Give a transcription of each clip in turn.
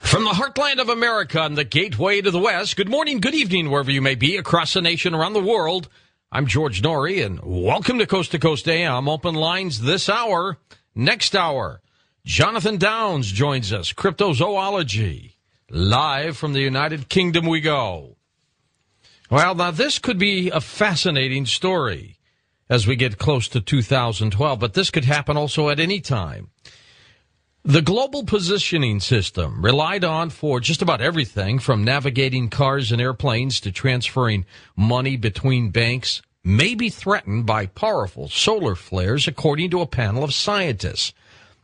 From the heartland of America and the gateway to the West, good morning, good evening, wherever you may be, across the nation, around the world. I'm George Norrie, and welcome to Coast AM. Open lines this hour. Next hour, Jonathan Downs joins us, cryptozoology. Live from the United Kingdom we go. Well, now this could be a fascinating story as we get close to 2012, but this could happen also at any time. The global positioning system, relied on for just about everything from navigating cars and airplanes to transferring money between banks, may be threatened by powerful solar flares, according to a panel of scientists.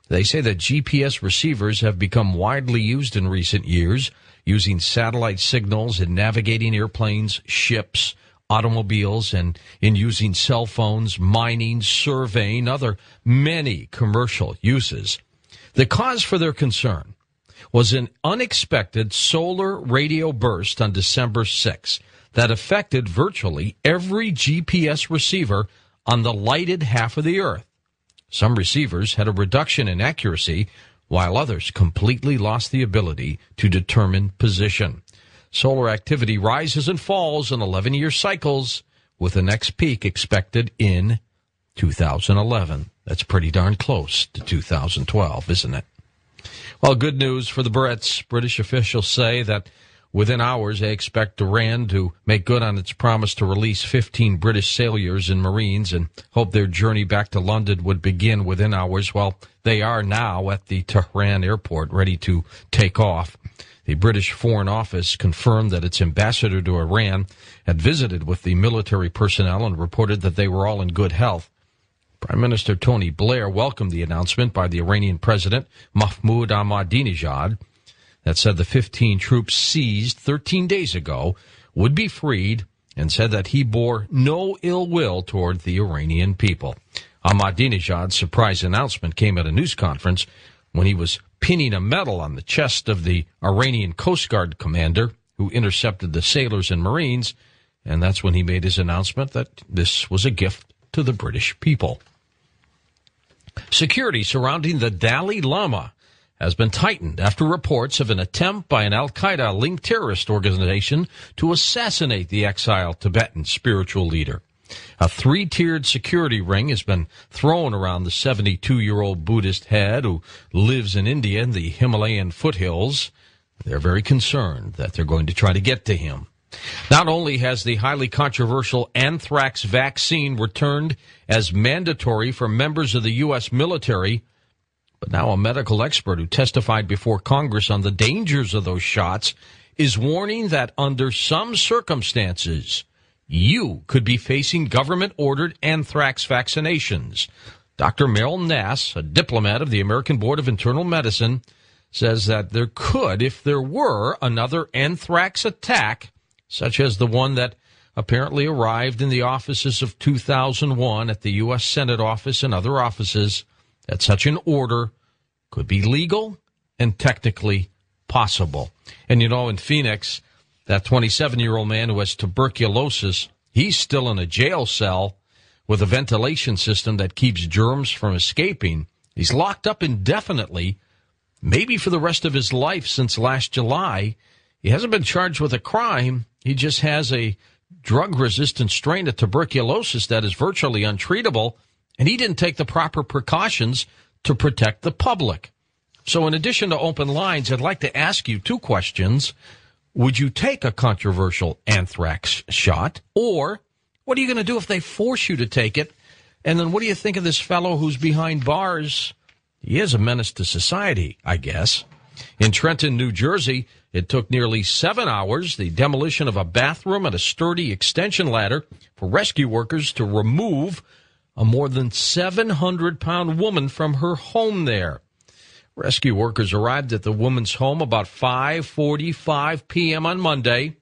They say that GPS receivers have become widely used in recent years, using satellite signals in navigating airplanes, ships, automobiles, and in using cell phones, mining, surveying, other many commercial uses. The cause for their concern was an unexpected solar radio burst on December 6 that affected virtually every GPS receiver on the lighted half of the Earth. Some receivers had a reduction in accuracy, while others completely lost the ability to determine position. Solar activity rises and falls in 11-year cycles, with the next peak expected in 2011. That's pretty darn close to 2012, isn't it? Well, good news for the Brits. British officials say that within hours they expect Iran to make good on its promise to release 15 British sailors and Marines and hope their journey back to London would begin within hours. Well, they are now at the Tehran airport ready to take off. The British Foreign Office confirmed that its ambassador to Iran had visited with the military personnel and reported that they were all in good health. Prime Minister Tony Blair welcomed the announcement by the Iranian President Mahmoud Ahmadinejad that said the 15 troops seized 13 days ago would be freed, and said that he bore no ill will toward the Iranian people. Ahmadinejad's surprise announcement came at a news conference when he was pinning a medal on the chest of the Iranian Coast Guard commander who intercepted the sailors and Marines, and that's when he made his announcement that this was a gift to the British people. Security surrounding the Dalai Lama has been tightened after reports of an attempt by an al-Qaeda-linked terrorist organization to assassinate the exiled Tibetan spiritual leader. A three-tiered security ring has been thrown around the 72-year-old Buddhist head who lives in India in the Himalayan foothills. They're very concerned that they're going to try to get to him. Not only has the highly controversial anthrax vaccine returned as mandatory for members of the U.S. military, but now a medical expert who testified before Congress on the dangers of those shots is warning that under some circumstances, you could be facing government-ordered anthrax vaccinations. Dr. Merrill Nass, a diplomat of the American Board of Internal Medicine, says that there could, if there were another anthrax attack, such as the one that apparently arrived in the offices of 2001 at the U.S. Senate office and other offices, that such an order could be legal and technically possible. And, you know, in Phoenix, that 27-year-old man who has tuberculosis, he's still in a jail cell with a ventilation system that keeps germs from escaping. He's locked up indefinitely, maybe for the rest of his life since last July. He hasn't been charged with a crime. He just has a drug-resistant strain of tuberculosis that is virtually untreatable, and he didn't take the proper precautions to protect the public. So in addition to open lines, I'd like to ask you two questions. Would you take a controversial anthrax shot? Or what are you going to do if they force you to take it? And then what do you think of this fellow who's behind bars? He is a menace to society, I guess. In Trenton, New Jersey, it took nearly 7 hours, the demolition of a bathroom and a sturdy extension ladder, for rescue workers to remove a more than 700-pound woman from her home there. Rescue workers arrived at the woman's home about 5:45 p.m. on Monday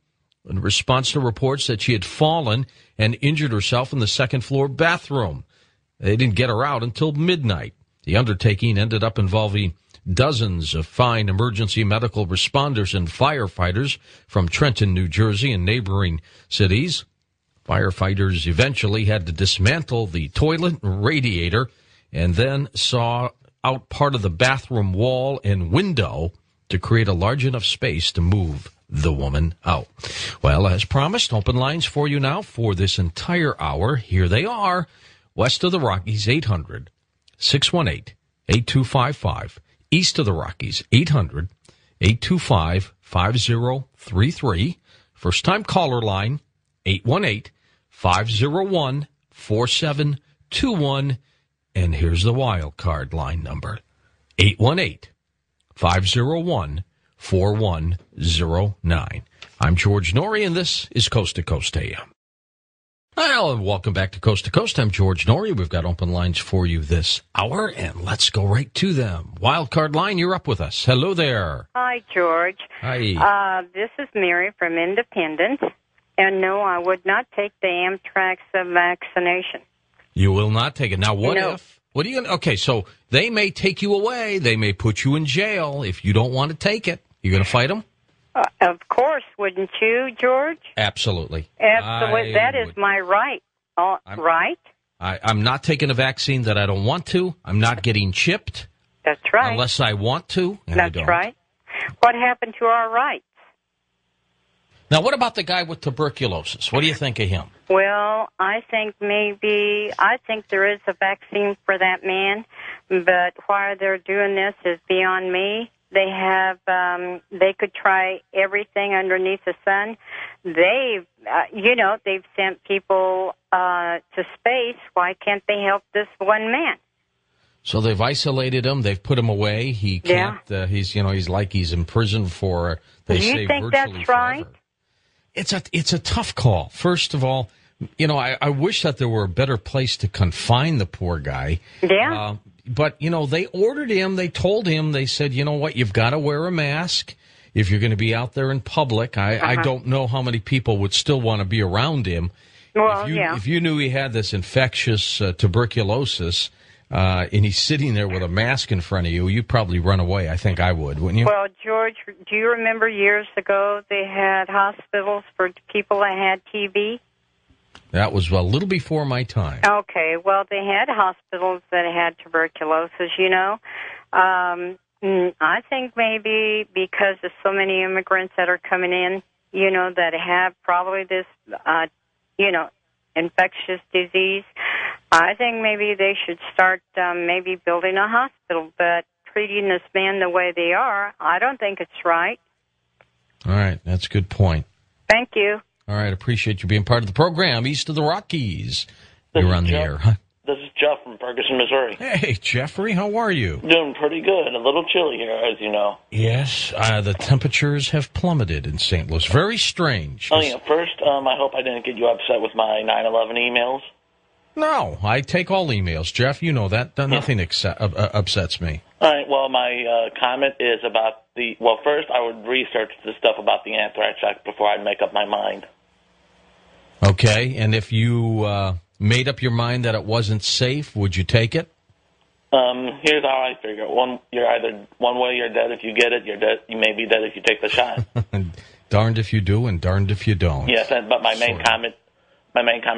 in response to reports that she had fallen and injured herself in the second-floor bathroom. They didn't get her out until midnight. The undertaking ended up involving dozens of fine emergency medical responders and firefighters from Trenton, New Jersey, and neighboring cities. Firefighters eventually had to dismantle the toilet and radiator and then saw out part of the bathroom wall and window to create a large enough space to move the woman out. Well, as promised, open lines for you now for this entire hour. Here they are. West of the Rockies, 800-618-8255. East of the Rockies, 800-825-5033. First-time caller line, 818-501-4721. And here's the wild card line number, 818-501-4109. I'm George Norrie, and this is Coast to Coast AM. Well, and welcome back to Coast. I'm George Norrie. We've got open lines for you this hour, and let's go right to them. Wild card line, you're up with us. Hello there. Hi, George. Hi. This is Mary from Independence, and no, I would not take the Amtrak vaccination. You will not take it. Now, what No. if? What are you going to? Okay, so they may take you away. They may put you in jail if you don't want to take it. You going to fight them? Of course, wouldn't you, George? Absolutely. Absolutely. That is my right. Right? I'm not taking a vaccine that I don't want to. I'm not getting chipped. That's right. Unless I want to, and I That's don't. right. What happened to our rights? Now, what about the guy with tuberculosis? What do you think of him? Well, I think there is a vaccine for that man, but why they're doing this is beyond me. They could try everything underneath the sun. They've sent people to space. Why can't they help this one man? So they've isolated him. They've put him away. He can't. Yeah. He's in prison for. They Do you say think virtually that's right? forever. It's a tough call. First of all, I wish that there were a better place to confine the poor guy. Yeah. But, they ordered him, they told him, they said, you know what, you've got to wear a mask if you're going to be out there in public. I don't know how many people would still want to be around him. Well, if you knew he had this infectious tuberculosis and he's sitting there with a mask in front of you, you'd probably run away. I think I would, wouldn't you? Well, George, do you remember years ago they had hospitals for people that had TB? That was a little before my time. Okay, well, they had hospitals that had tuberculosis, I think maybe because there's so many immigrants that are coming in, that have probably this, infectious disease, I think maybe they should start maybe building a hospital, but treating this man the way they are, I don't think it's right. All right, that's a good point. Thank you. All right, appreciate you being part of the program. East of the Rockies, you're on the air. Huh? This is Jeff from Ferguson, Missouri. Hey, Jeffrey, how are you? Doing pretty good. A little chilly here, as you know. Yes, the temperatures have plummeted in St. Louis. Very strange. Oh, yeah. First, I hope I didn't get you upset with my 9/11 emails. No, I take all emails, Jeff. You know that. Nothing upsets me. All right, well, my comment is about first, I would research the stuff about the Anthrax Act before I'd make up my mind. Okay, and if you made up your mind that it wasn't safe, would you take it? Here's how I figure it. You're either one way you're dead if you get it, you're dead. You may be dead if you take the shot. Darned if you do and darned if you don't. Yes, but my main comment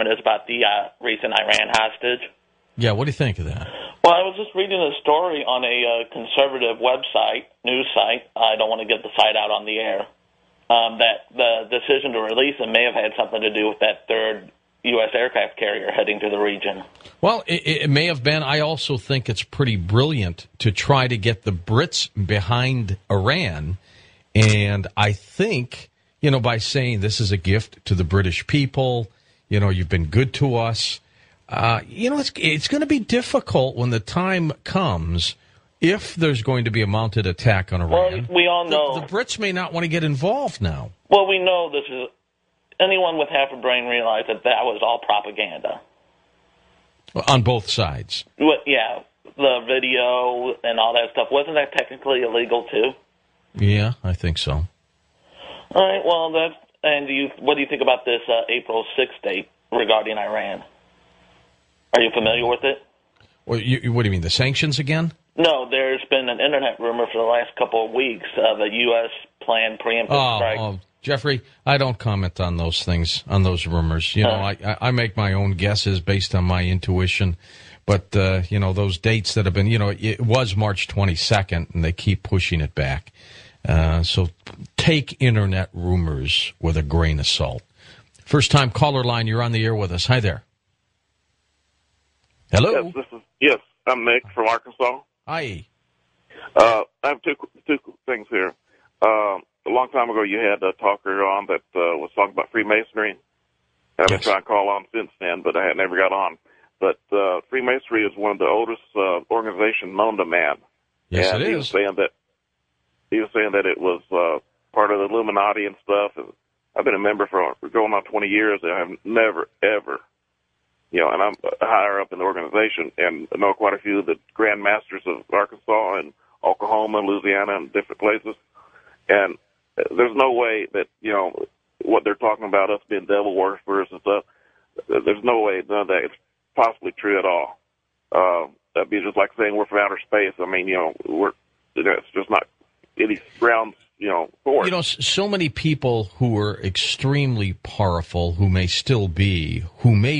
is about the recent Iran hostage. Yeah, what do you think of that? Well, I was just reading a story on a conservative news site. I don't want to get the site out on the air. That the decision to release him may have had something to do with that third U.S. aircraft carrier heading to the region. Well, it may have been. I also think it's pretty brilliant to try to get the Brits behind Iran. And I think, by saying this is a gift to the British people, you've been good to us. It's going to be difficult when the time comes if there's going to be a mounted attack on Iran. Well, we all know. The Brits may not want to get involved now. Well, we know this is. Anyone with half a brain realized that was all propaganda. On both sides. Yeah, the video and all that stuff. Wasn't that technically illegal, too? Yeah, I think so. All right, well, what do you think about this April 6th date regarding Iran? Are you familiar with it? Well, what do you mean, the sanctions again? No, there's been an internet rumor for the last couple of weeks of a U.S. planned preemptive strike. Oh, Jeffrey, I don't comment on those things, on those rumors. I make my own guesses based on my intuition. But, those dates that have been, it was March 22nd, and they keep pushing it back. So take internet rumors with a grain of salt. First-time caller line, you're on the air with us. Hi there. Hello? Yes, I'm Nick from Arkansas. Hi. I have two things here. A long time ago, you had a talker on that was talking about Freemasonry. I've been trying to call on since then, but I had never got on. But Freemasonry is one of the oldest organizations known to man. Yes, and it he is. Was saying that it was part of the Illuminati and stuff. And I've been a member for going on 20 years, and I've never, ever, and I'm higher up in the organization, and I know quite a few of the Grand Masters of Arkansas and Oklahoma, Louisiana, and different places. And there's no way that, what they're talking about, us being devil worshippers and stuff, there's no way none of that is possibly true at all. That'd be just like saying we're from outer space. I mean, it's just not any grounds, for it. So many people who are extremely powerful, who may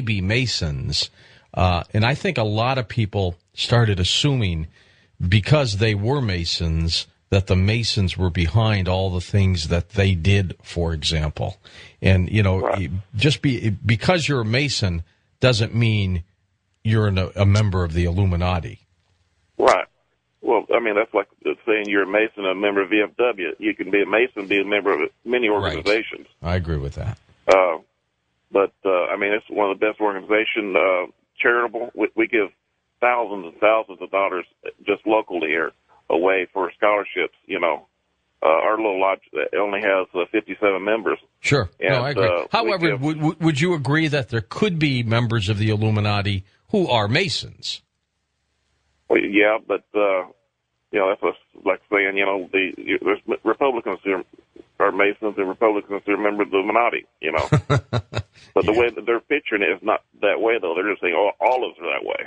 be Masons, and I think a lot of people started assuming because they were Masons that the Masons were behind all the things that they did, for example. And, Right. because you're a Mason doesn't mean you're a member of the Illuminati. Right. Well, I mean, that's like saying you're a Mason, a member of VFW. You can be a Mason, be a member of many organizations. Right. I agree with that. But I mean, it's one of the best organizations, charitable. We give thousands and thousands of dollars just locally here away for scholarships, Our little lodge only has 57 members. Sure. And, no, I agree. However, would you agree that there could be members of the Illuminati who are Masons? Well, yeah, but, that's like saying, there's Republicans who are Masons and Republicans who are members of the Illuminati, But the way that they're picturing it is not that way, though. They're just saying all of us are that way.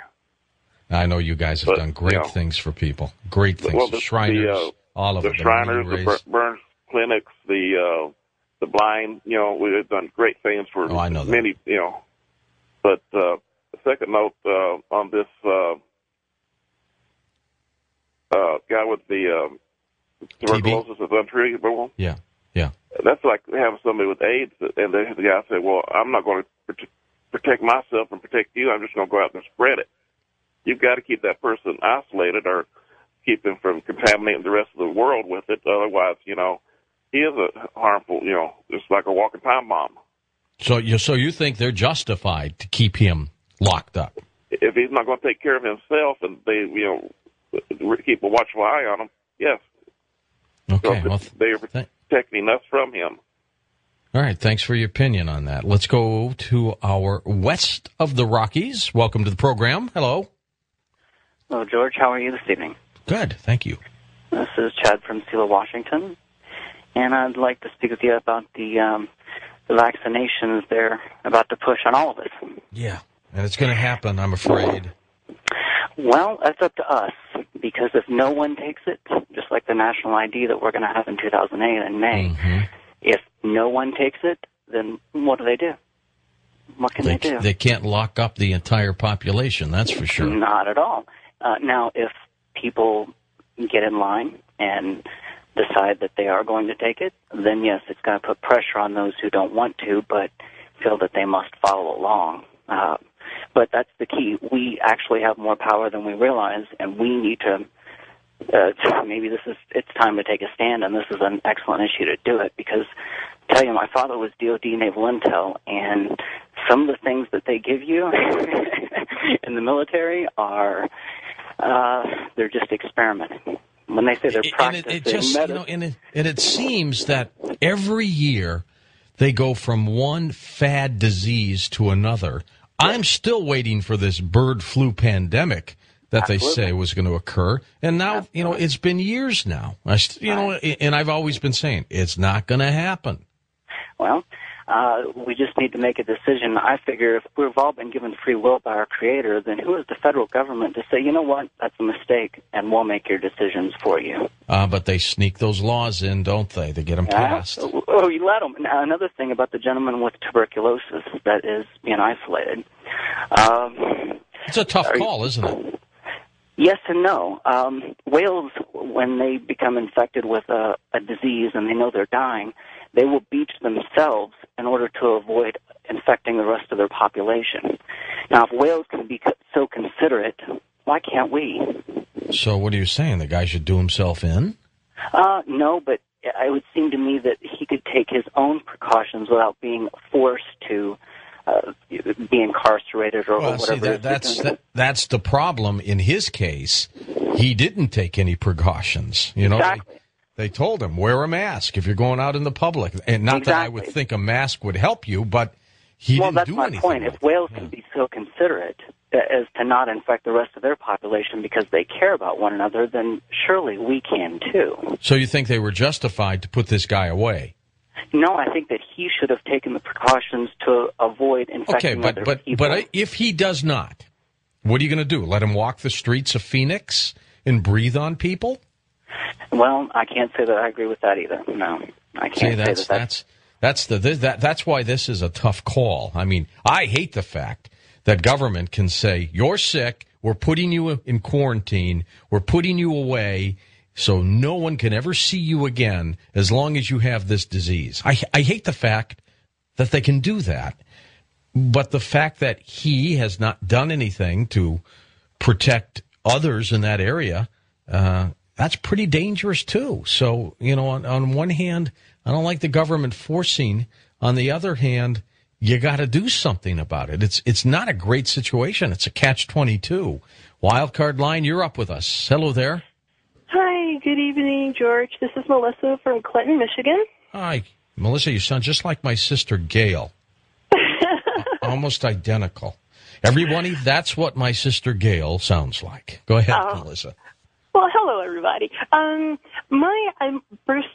I know you guys have done great things for people. Great things. Well, the Shriners, all of the it. Shriners, the Burns clinics, the blind, we've done great things for many, But the second note on this guy with the tuberculosis is untreatable. Yeah. That's like having somebody with AIDS, and the guy said, well, I'm not going to protect myself and protect you. I'm just going to go out and spread it. You've got to keep that person isolated or keep him from contaminating the rest of the world with it. Otherwise, he is a harmful, just like a walking time bomb. So you think they're justified to keep him locked up? If he's not going to take care of himself and they, keep a watchful eye on him, yes. Okay. So they are protecting us from him. All right. Thanks for your opinion on that. Let's go to our west of the Rockies. Welcome to the program. Hello. Hello, George. How are you this evening? Good. Thank you. This is Chad from Seattle, Washington. And I'd like to speak with you about the vaccinations they're about to push on all of us. Yeah. And it's going to happen, I'm afraid. Well, that's up to us, because if no one takes it, just like the national ID that we're going to have in 2008 in May, if no one takes it, then what do? What can they do? They can't lock up the entire population, that's for sure. Not at all. Now, if people get in line and decide that they are going to take it, then yes, it's going to put pressure on those who don't want to, but feel that they must follow along. But that's the key. We actually have more power than we realize, and we need to, maybe it's time to take a stand, and this is an excellent issue to do it, because I tell you, my father was DOD Naval Intel, and some of the things that they give you in the military are, they're just experimenting. When they say they're practicing medicine. And it seems that every year they go from one fad disease to another. I'm still waiting for this bird flu pandemic that they say was going to occur. And now, it's been years now. And I've always been saying it's not going to happen. Well, we just need to make a decision. I figure if we've all been given free will by our Creator, then who is the federal government to say, you know what, that's a mistake, and we'll make your decisions for you? But they sneak those laws in, don't they? They get them passed. Oh, you let them. Now, another thing about the gentleman with tuberculosis that is being isolated. It's a tough call, isn't it? Yes and no. Whales, when they become infected with a disease and they know they're dying, they will beach themselves in order to avoid infecting the rest of their population. Now, if whales can be so considerate, why can't we? So what are you saying? The guy should do himself in? No, but it would seem to me that he could take his own precautions without being forced to be incarcerated or whatever. See, that's the problem. In his case, he didn't take any precautions. You know, exactly. They told him, wear a mask if you're going out in the public. And not exactly. that I would think a mask would help you, but he didn't do anything. Well, that's my point. If whales can be so considerate as to not infect the rest of their population because they care about one another, then surely we can too. So you think they were justified to put this guy away? No, I think that he should have taken the precautions to avoid infecting other people. But if he does not, what are you going to do? Let him walk the streets of Phoenix and breathe on people? Well, I can't say that I agree with that either. No, I can't say that. That's why this is a tough call. I mean, I hate the fact that government can say, you're sick, we're putting you in quarantine, we're putting you away, so no one can ever see you again as long as you have this disease. I hate the fact that they can do that. But the fact that he has not done anything to protect others in that area, that's pretty dangerous too. So, you know, on one hand, I don't like the government forcing. On the other hand, you got to do something about it. It's not a great situation. It's a catch-22. Wildcard line, you're up with us. Hello there. Hi, good evening, George. This is Melissa from Clinton, Michigan. Hi, Melissa. You sound just like my sister Gail. Almost identical. Everybody, that's what my sister Gail sounds like. Go ahead, Melissa. Well, hello, everybody. My first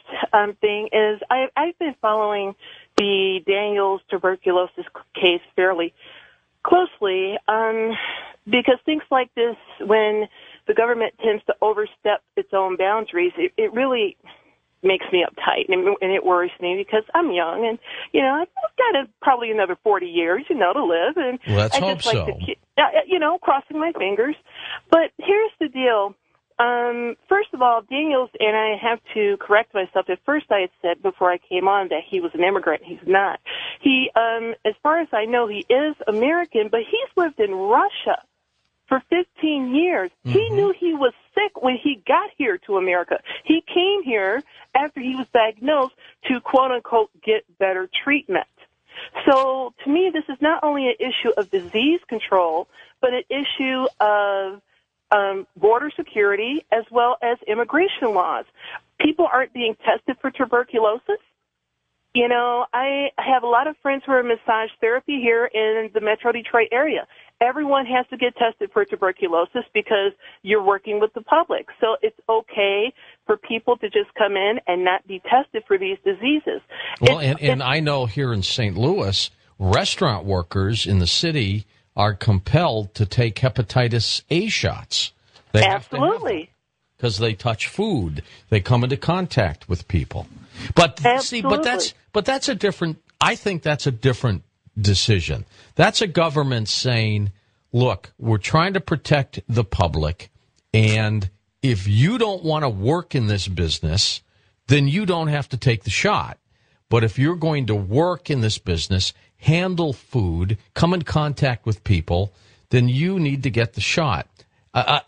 thing is I've been following the Daniels tuberculosis case fairly closely because things like this, when the government tends to overstep its own boundaries, it really makes me uptight, and it worries me because I'm young, and, you know, I've got probably another 40 years, you know, to live, and let's I hope just like so. to, you know, crossing my fingers. But here's the deal. First of all, Daniels, and I have to correct myself. At first I had said before I came on that he was an immigrant. He's not. He, as far as I know, he is American, but he's lived in Russia for 15 years. Mm-hmm. He knew he was sick when he got here to America. He came here after he was diagnosed to, quote-unquote, get better treatment. So to me, this is not only an issue of disease control, but an issue of border security as well as immigration laws. People aren't being tested for tuberculosis. You know, I have a lot of friends who are in massage therapy here in the Metro Detroit area. Everyone has to get tested for tuberculosis because you're working with the public. So it's okay for people to just come in and not be tested for these diseases. Well, and I know here in St. Louis, restaurant workers in the city are compelled to take hepatitis A shots. They Absolutely. Because they touch food. They come into contact with people. But Absolutely. see, but that's a different, I think that's a different decision. That's a government saying, look, we're trying to protect the public, and if you don't want to work in this business, then you don't have to take the shot. But if you're going to work in this business, handle food, come in contact with people, then you need to get the shot.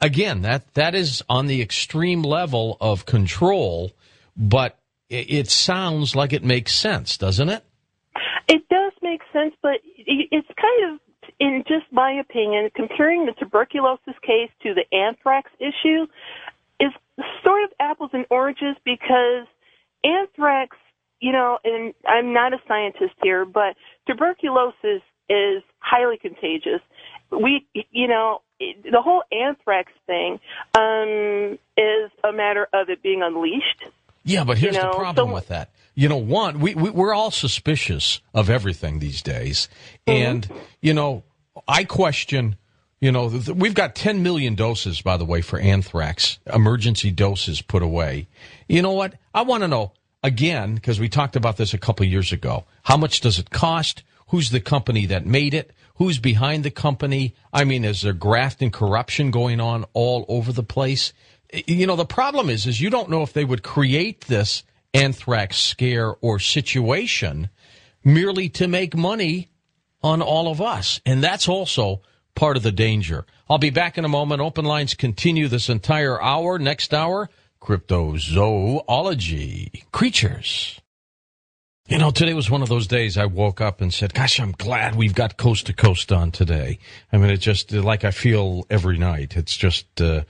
Again, that is on the extreme level of control, but it sounds like it makes sense, doesn't it? It does make sense, but it's kind of, in just my opinion, comparing the tuberculosis case to the anthrax issue is sort of apples and oranges, because anthrax, you know, and I'm not a scientist here, but tuberculosis is highly contagious. You know, the whole anthrax thing is a matter of it being unleashed. Yeah, but here's the problem with that. You know, one, we're all suspicious of everything these days. Mm-hmm. And, you know, I question, you know, we've got 10 million doses, by the way, for anthrax, emergency doses put away. You know what? I want to know, again, because we talked about this a couple years ago, how much does it cost? who's the company that made it, who's behind the company. I mean, is there graft and corruption going on all over the place? You know, the problem is you don't know if they would create this anthrax scare or situation merely to make money on all of us. And that's also part of the danger. I'll be back in a moment. Open lines continue this entire hour. Next hour, cryptozoology, creatures. You know, today was one of those days I woke up and said, gosh, I'm glad we've got Coast to Coast on today. I mean, it's just like I feel every night. It's just a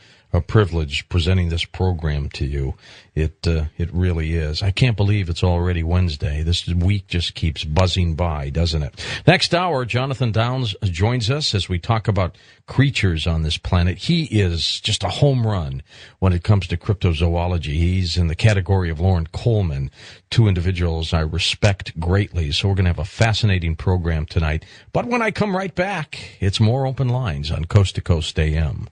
privilege presenting this program to you. It really is. I can't believe it's already Wednesday. This week just keeps buzzing by, doesn't it? Next hour, Jonathan Downs joins us as we talk about creatures on this planet. He is just a home run when it comes to cryptozoology. He's in the category of Lauren Coleman, two individuals I respect greatly. So we're going to have a fascinating program tonight. But when I come right back, it's more open lines on Coast to Coast AM.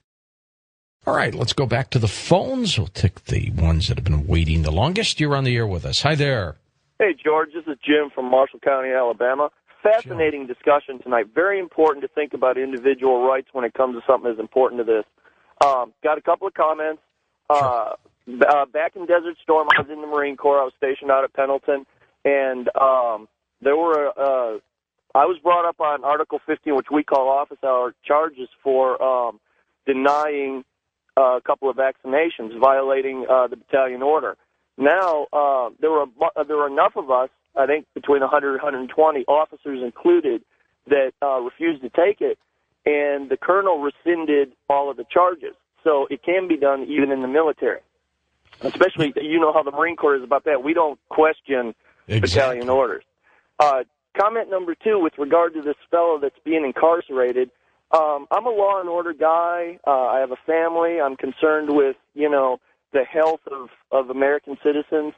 All right, let's go back to the phones. We'll take the ones that have been waiting the longest. You're on the air with us. Hi there. Hey, George. This is Jim from Marshall County, Alabama. Fascinating discussion tonight. Very important to think about individual rights when it comes to something as important to this. Got a couple of comments. Sure. Back in Desert Storm, I was in the Marine Corps. I was stationed out at Pendleton, and I was brought up on Article 15, which we call office hour charges for denying a couple of vaccinations, violating the battalion order. Now, there were enough of us, I think between 100 and 120, officers included, that refused to take it, and the colonel rescinded all of the charges. So it can be done even in the military. Especially, you know how the Marine Corps is about that. We don't question battalion orders. Comment number 2, with regard to this fellow that's being incarcerated, I'm a law and order guy. I have a family. I'm concerned with, the health of American citizens.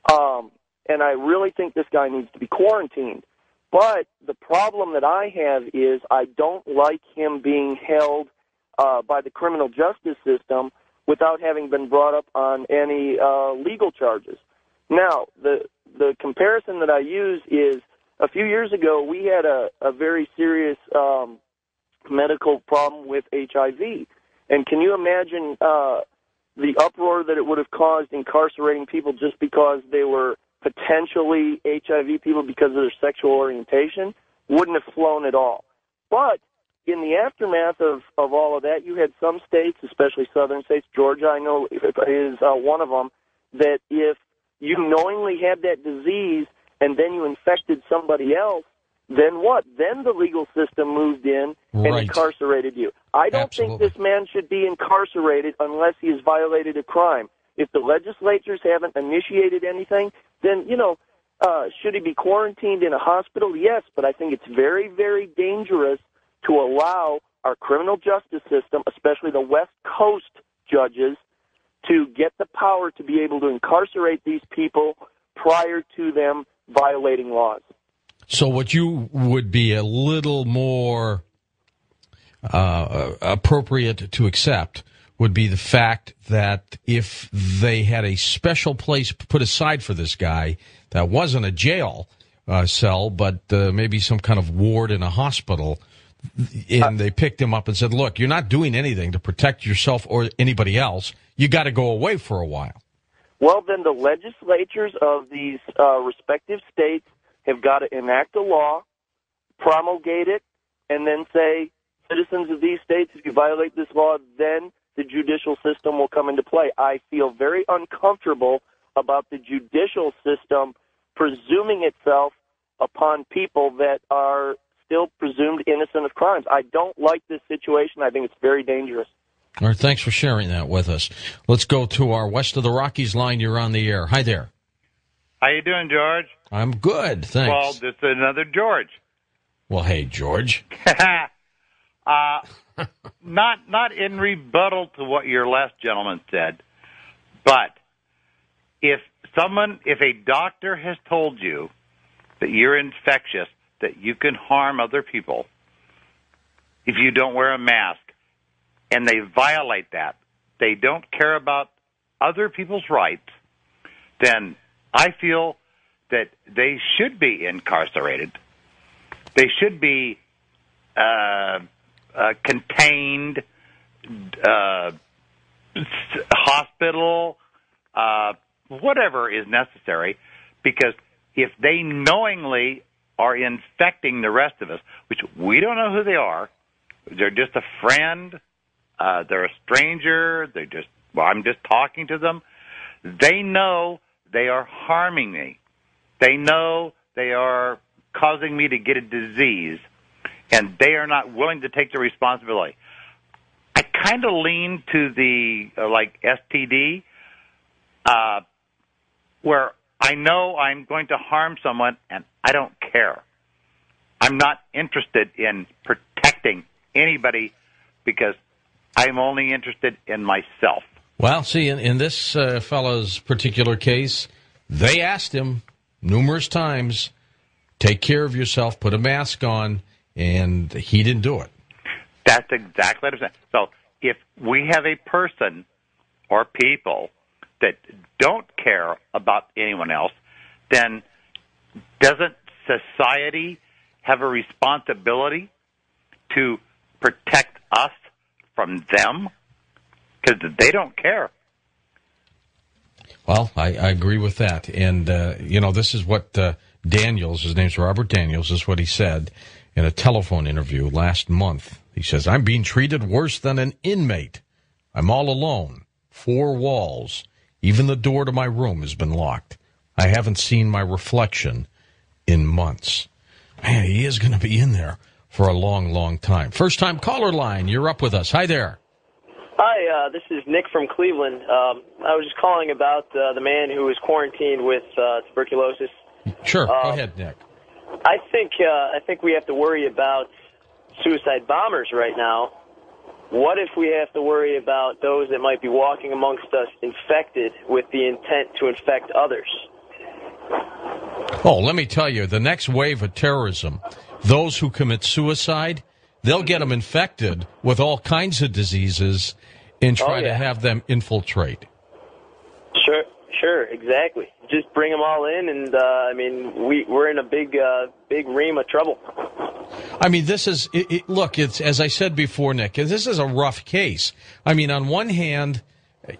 And I really think this guy needs to be quarantined. But the problem that I have is I don't like him being held by the criminal justice system without having been brought up on any legal charges. Now, the comparison that I use is a few years ago we had a very serious medical problem with HIV. And can you imagine the uproar that it would have caused incarcerating people just because they were potentially HIV people because of their sexual orientation? Wouldn't have flown at all. But in the aftermath of all of that, you had some states, especially southern states, Georgia I know is one of them, that if you knowingly had that disease and then you infected somebody else, then what? Then the legal system moved in and incarcerated you. I don't think this man should be incarcerated unless he has violated a crime. If the legislatures haven't initiated anything, then, should he be quarantined in a hospital? Yes, but I think it's very, very dangerous to allow our criminal justice system, especially the West Coast judges, to get the power to be able to incarcerate these people prior to them violating laws. So what you would be a little more appropriate to accept would be the fact that if they had a special place put aside for this guy that wasn't a jail cell, but maybe some kind of ward in a hospital, and they picked him up and said, look, you're not doing anything to protect yourself or anybody else. You got to go away for a while. Well, then the legislatures of these respective states have got to enact a law, promulgate it, and then say, citizens of these states, if you violate this law, then the judicial system will come into play. I feel very uncomfortable about the judicial system presuming itself upon people that are still presumed innocent of crimes. I don't like this situation. I think it's very dangerous. All right, thanks for sharing that with us. Let's go to our West of the Rockies line. You're on the air. Hi there. How you doing, George? I'm good, thanks. Well, this is another George. Well, hey, George. Not in rebuttal to what your last gentleman said, but if a doctor has told you that you're infectious, that you can harm other people if you don't wear a mask, and they violate that, they don't care about other people's rights, then I feel that they should be incarcerated. They should be contained, hospital, whatever is necessary, because if they knowingly are infecting the rest of us, which we don't know who they are, they're just a friend, they're a stranger, I'm just talking to them, they know they are harming me. They know they are causing me to get a disease, and they are not willing to take the responsibility. I kind of lean to the, like, STD, where I know I'm going to harm someone, and I don't care. I'm not interested in protecting anybody because I'm only interested in myself. Well, see, in this fellow's particular case, they asked him numerous times, take care of yourself, put a mask on, and he didn't do it. That's exactly what I'm saying. So if we have a person or people that don't care about anyone else, then doesn't society have a responsibility to protect us from them? Because they don't care. Well, I agree with that. And, this is what Daniels, his name's Robert Daniels, is what he said in a telephone interview last month. He says, I'm being treated worse than an inmate. I'm all alone. 4 walls. Even the door to my room has been locked. I haven't seen my reflection in months. Man, he is going to be in there for a long, long time. First time caller line, you're up with us. Hi there. Hi, this is Nick from Cleveland. I was just calling about the man who was quarantined with tuberculosis. Sure, go ahead, Nick. I think we have to worry about suicide bombers right now. What if we have to worry about those that might be walking amongst us infected with the intent to infect others? Oh, let me tell you, the next wave of terrorism, those who commit suicide, they'll get them infected with all kinds of diseases and try to have them infiltrate. Sure, exactly. Just bring them all in, and we're in a big ream of trouble. I mean, this is look. It's, as I said before, Nick. This is a rough case. I mean, on one hand,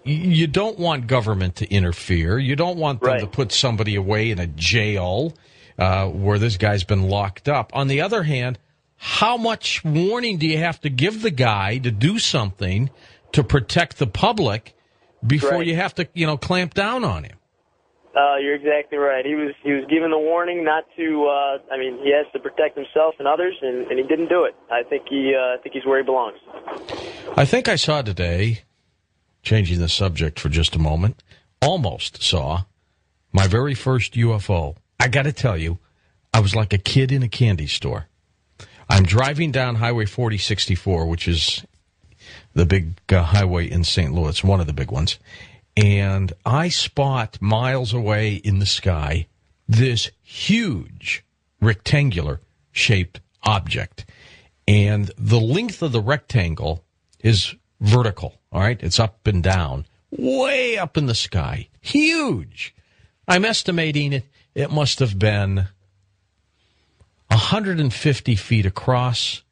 you don't want government to interfere. You don't want them to put somebody away in a jail where this guy's been locked up. On the other hand, how much warning do you have to give the guy to do something to protect the public before you have to, clamp down on him? You're exactly right. He was given the warning not to. He has to protect himself and others, and he didn't do it. I think he's where he belongs. I think I saw today, changing the subject for just a moment, almost saw my very first UFO. I got to tell you, I was like a kid in a candy store. I'm driving down Highway 4064, which is the big highway in St. Louis, one of the big ones. And I spot miles away in the sky this huge rectangular-shaped object. And the length of the rectangle is vertical, all right? It's up and down, way up in the sky. Huge. I'm estimating it must have been 150 feet across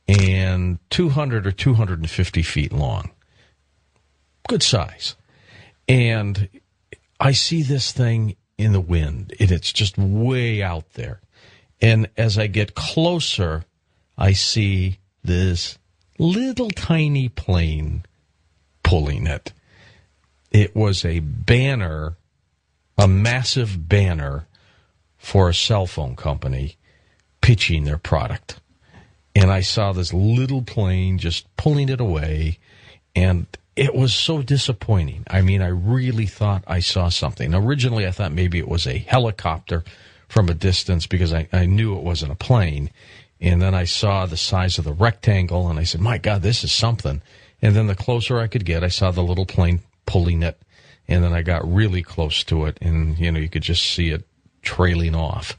and 200 or 250 feet long. Good size. And I see this thing in the wind, and it's just way out there. And as I get closer, I see this little tiny plane pulling it. It was a banner, a massive banner for a cell phone company pitching their product. And I saw this little plane just pulling it away, and it was so disappointing. I mean, I really thought I saw something. Originally, I thought maybe it was a helicopter from a distance because I knew it wasn't a plane. And then I saw the size of the rectangle, and I said, my God, this is something. And then the closer I could get, I saw the little plane pulling it, and then I got really close to it, and, you could just see it trailing off.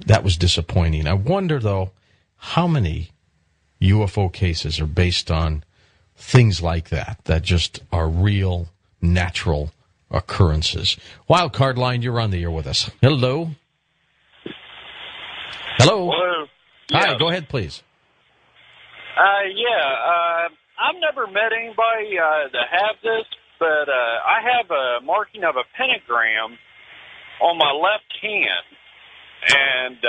That was disappointing. I wonder, though, how many UFO cases are based on things like that just are real, natural occurrences. Wild Card Line, you're on the air with us. Hello? Hello? Hello? Hi, go ahead, please. I've never met anybody that have this, but I have a marking of a pentagram on my left hand, and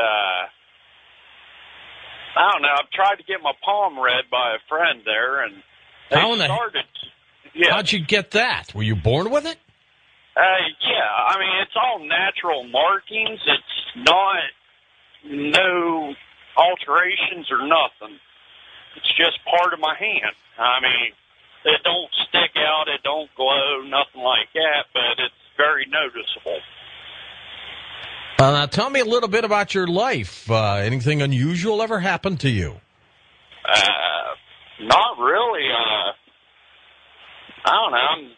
I don't know. I've tried to get my palm read by a friend there, and how'd you get that? Were you born with it? I mean, it's all natural markings. It's not no alterations or nothing. It's just part of my hand. I mean, it don't stick out, it don't glow, nothing like that, but it's very noticeable. Now, tell me a little bit about your life. Anything unusual ever happened to you? Not really. I don't know. I'm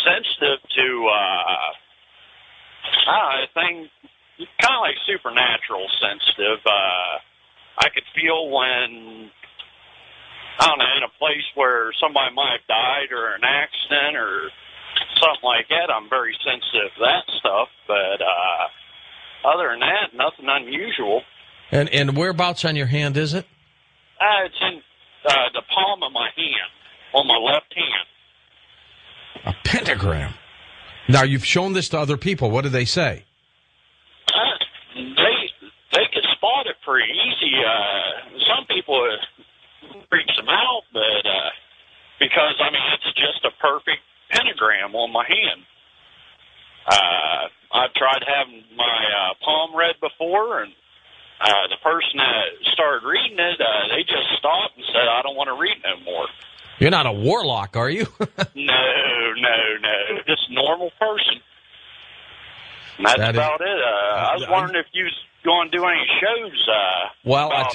sensitive to, I think, kind of like supernatural sensitive. I could feel when, I don't know, in a place where somebody might have died or an accident or something like that. I'm very sensitive to that stuff, but other than that, nothing unusual. And whereabouts on your hand is it? It's in the palm of my hand, on my left hand. A pentagram. Now, you've shown this to other people. What do they say? They can spot it pretty easy. Some people freaks them out, but because, I mean, it's just a perfect pentagram on my hand. I've tried having my palm read before, and the person that started reading it, they just stopped and said, I don't want to read no more. You're not a warlock, are you? No. Just a normal person. And that's about it. I was wondering if you was going to do any shows about I'll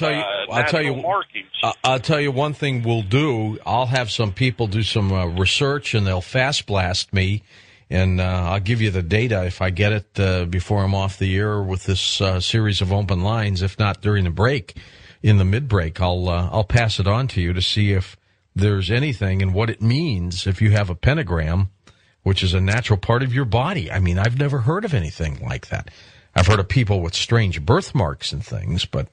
tell you one thing we'll do. I'll have some people do some research, and they'll fast blast me, and I'll give you the data if I get it before I'm off the air with this series of open lines. If not during the break, in the mid-break, I'll pass it on to you to see if there's anything and what it means if you have a pentagram, which is a natural part of your body. I mean, I've never heard of anything like that. I've heard of people with strange birthmarks and things, but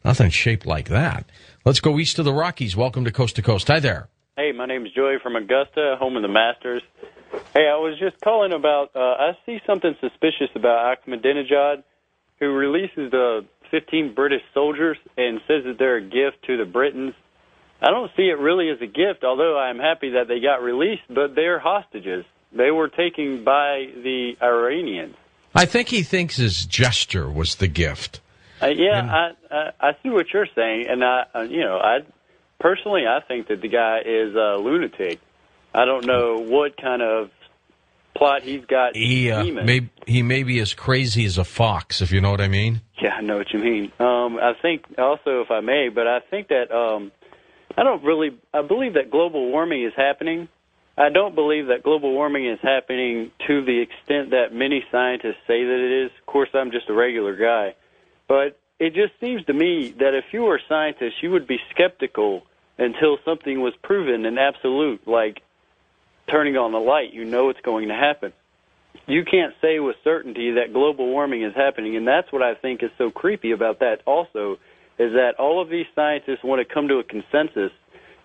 nothing shaped like that. Let's go east of the Rockies. Welcome to Coast to Coast. Hi there. Hey, my name's Joey from Augusta, home of the Masters. Hey, I was just calling about, I see something suspicious about Ahmadinejad, who releases the 15 British soldiers and says that they're a gift to the Britons. I don't see it really as a gift, although I'm happy that they got released, but they're hostages. They were taken by the Iranians. I think he thinks his gesture was the gift. I see what you're saying, and I personally think that the guy is a lunatic. I don't know what kind of plot he's got. He may be as crazy as a fox, if you know what I mean. Yeah, I know what you mean. I think also, if I may, but I think that I believe that global warming is happening. I don't believe that global warming is happening to the extent that many scientists say that it is. Of course, I'm just a regular guy. But it just seems to me that if you were a scientist, you would be skeptical until something was proven and absolute, like turning on the light. You know it's going to happen. You can't say with certainty that global warming is happening, and that's what I think is so creepy about that also, is that all of these scientists want to come to a consensus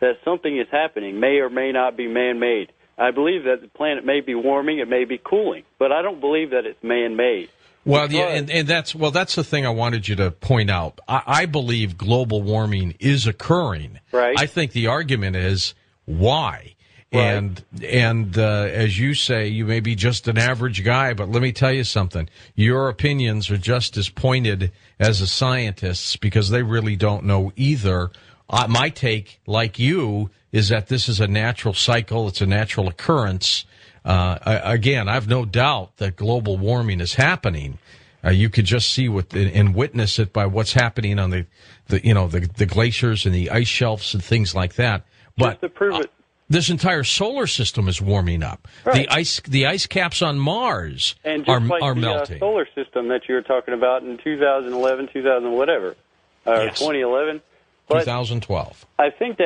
that something is happening, may or may not be man-made. I believe that the planet may be warming, it may be cooling, but I don't believe that it's man-made. Well, yeah, and that's the thing I wanted you to point out. I believe global warming is occurring. Right. I think the argument is why. Right. And as you say, you may be just an average guy, but let me tell you something. Your opinions are just as pointed as a scientist's because they really don't know either. My take, like you, is that this is a natural cycle. It's a natural occurrence. Again, I've no doubt that global warming is happening. You could just see and witness it by what's happening on the glaciers and the ice shelves and things like that. But just to prove it, this entire solar system is warming up. Right. The ice caps on Mars and just are melting. The solar system that you were talking about in 2011, 2011. But 2012. I think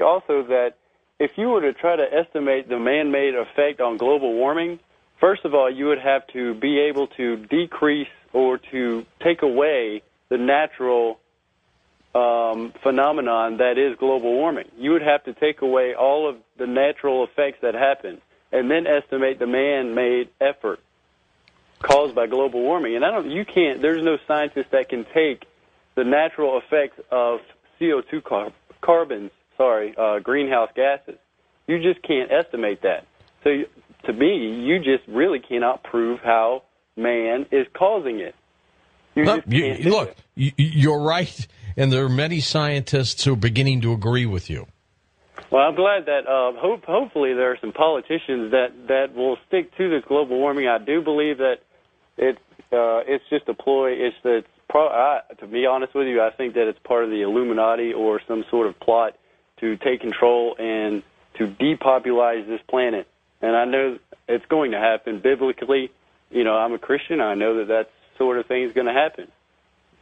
also that if you were to try to estimate the man-made effect on global warming, first of all, you would have to be able to decrease or to take away the natural phenomenon that is global warming. You would have to take away all of the natural effects that happen and then estimate the man-made effort caused by global warming. And there's no scientist that can take the natural effects of CO2 greenhouse gases. You just can't estimate that. So to me, you just really cannot prove how man is causing it. You're right, and there are many scientists who are beginning to agree with you. Well, I'm glad that hopefully there are some politicians that will stick to this global warming. I do believe that it's just a ploy. To be honest with you, I think that it's part of the Illuminati or some sort of plot to take control and to depopulize this planet. And I know it's going to happen biblically. I'm a Christian. I know that sort of thing is going to happen.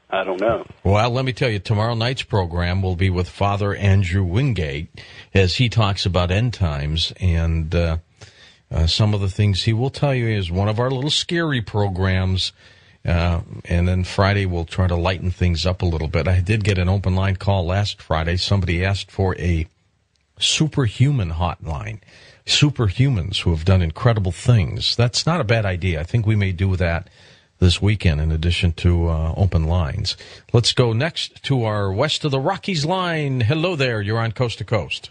I don't know. Well, let me tell you, tomorrow night's program will be with Father Andrew Wingate as he talks about end times, and some of the things he will tell you is one of our little scary programs, and then Friday we'll try to lighten things up a little bit. I did get an open line call last Friday. Somebody asked for a superhuman hotline, superhumans who have done incredible things. That's not a bad idea. I think we may do that this weekend in addition to open lines. Let's go next to our West of the Rockies line. Hello there. You're on Coast to Coast.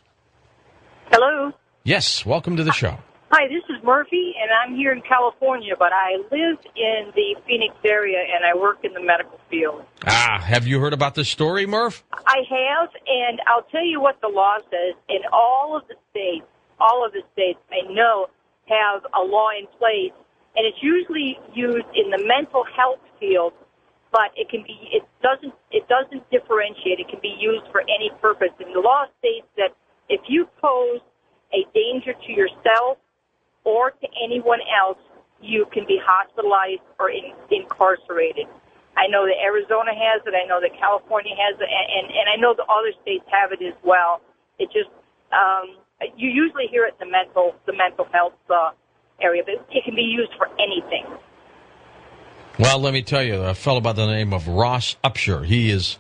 Hello. Yes. Welcome to the show. Hi, this is Murphy, and I'm here in California, but I live in the Phoenix area, and I work in the medical field. Have you heard about this story, Murph? I have, and I'll tell you what the law says. In all of the states I know have a law in place, and it's usually used in the mental health field, but it doesn't differentiate. It can be used for any purpose. And the law states that if you pose a danger to yourself or to anyone else, you can be hospitalized or incarcerated. I know that Arizona has it. I know that California has it, and I know the other states have it as well. It just you usually hear it in the mental health area, but it can be used for anything. Well, let me tell you, a fellow by the name of Ross Upshur, he is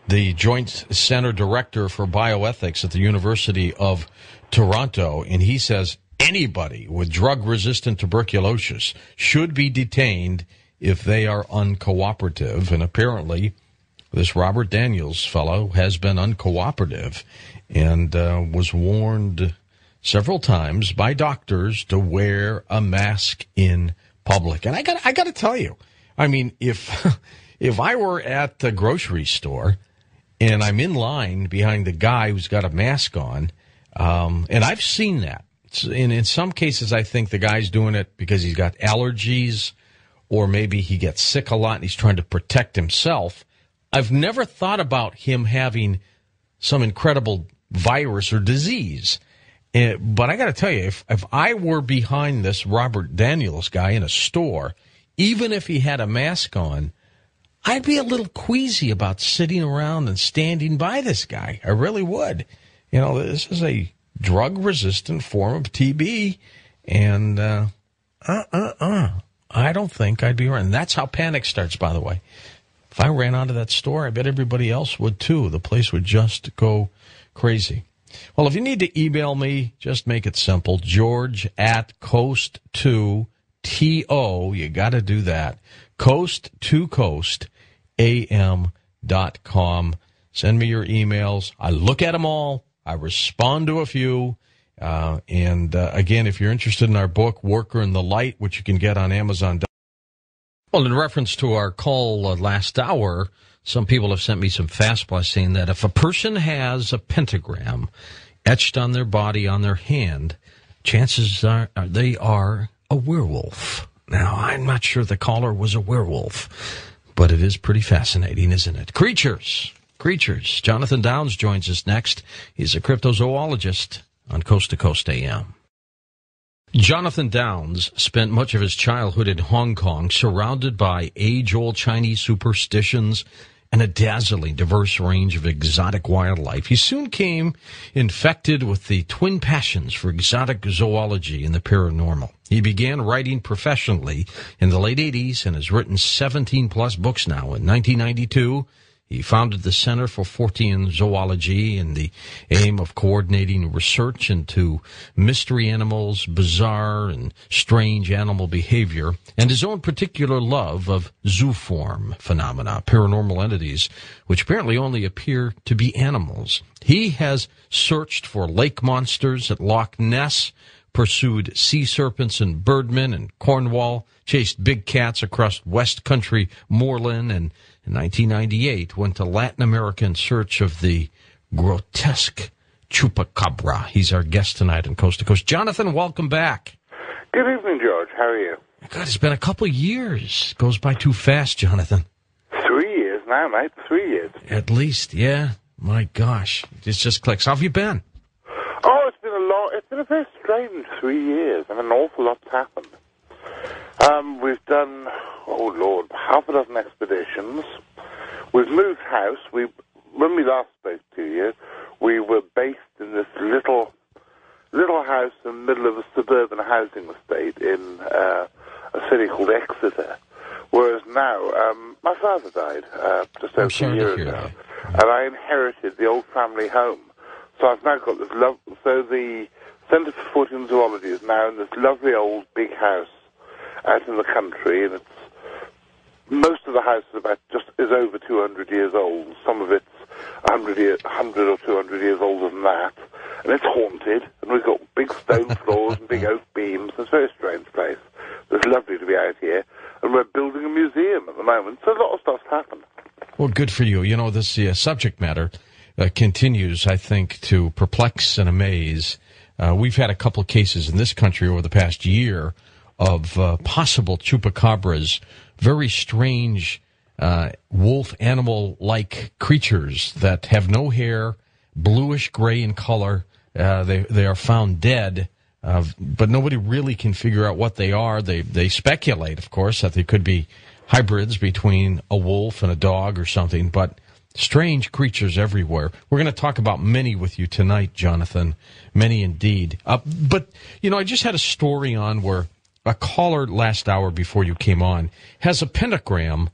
the Joint Center Director for Bioethics at the University of Toronto, and he says anybody with drug-resistant tuberculosis should be detained if they are uncooperative, and apparently this Robert Daniels fellow has been uncooperative and was warned several times by doctors to wear a mask in public. And I got to tell you, I mean, if I were at the grocery store and I'm in line behind the guy who's got a mask on, and I've seen that. In some cases, I think the guy's doing it because he's got allergies or maybe he gets sick a lot and he's trying to protect himself. I've never thought about him having some incredible virus or disease. But I got to tell you, if I were behind this Robert Daniels guy in a store, even if he had a mask on, I'd be a little queasy about sitting around and standing by this guy. I really would. This is a drug-resistant form of TB, and I don't think I'd be around. And that's how panic starts, by the way. If I ran onto that store, I bet everybody else would too. The place would just go crazy. Well, if you need to email me, just make it simple. George@coast2to, you got to do that. coast2coastam.com. Send me your emails. I look at them all. I respond to a few. And again, if you're interested in our book, Worker in the Light, which you can get on Amazon. Well, in reference to our call last hour, some people have sent me some fastballs saying that if a person has a pentagram etched on their body, on their hand, chances are they are a werewolf. Now, I'm not sure the caller was a werewolf, but it is pretty fascinating, isn't it? Creatures. Jonathan Downs joins us next. He's a cryptozoologist on Coast to Coast AM. Jonathan Downs spent much of his childhood in Hong Kong, surrounded by age-old Chinese superstitions and a dazzling, diverse range of exotic wildlife, he soon came infected with the twin passions for exotic zoology and the paranormal. He began writing professionally in the late 80s and has written 17-plus books now. In 1992, he founded the Center for Fortean Zoology in the aim of coordinating research into mystery animals, bizarre and strange animal behavior, and his own particular love of zooform phenomena, paranormal entities, which apparently only appear to be animals. He has searched for lake monsters at Loch Ness, pursued sea serpents in Birdman and Cornwall, chased big cats across West Country moorland, and in 1998 went to Latin America in search of the grotesque Chupacabra. He's our guest tonight on Coast to Coast. Jonathan, welcome back. Good evening, George. How are you? God, it's been a couple of years. Goes by too fast, Jonathan. 3 years now, mate. 3 years. At least, yeah. My gosh. It just clicks. How have you been? Oh, it's been a very strange 3 years. I mean, an awful lot's happened. We've done, oh Lord, half a dozen expeditions. We've moved house. When we last spoke to you, we were based in this little house in the middle of a suburban housing estate in a city called Exeter. Whereas now, my father died just over 2 years ago, and I inherited the old family home. So I've now got this so the Centre for Fortean Zoology is now in this lovely old big house out in the country, and most of the house is over 200 years old. Some of it's 100 or 200 years older than that, and it's haunted. And we've got big stone floors and big oak beams. It's a very strange place. It's lovely to be out here, and we're building a museum at the moment. So a lot of stuff's happened. Well, good for you. You know, this subject matter continues, I think, to perplex and amaze. We've had a couple of cases in this country over the past year of possible chupacabras, very strange wolf animal-like creatures that have no hair, bluish gray in color. They are found dead, but nobody really can figure out what they are. They speculate, of course, that they could be hybrids between a wolf and a dog or something, but strange creatures everywhere. We're going to talk about many with you tonight, Jonathan, many indeed. But, you know, I just had a story on where a caller last hour before you came on has a pentagram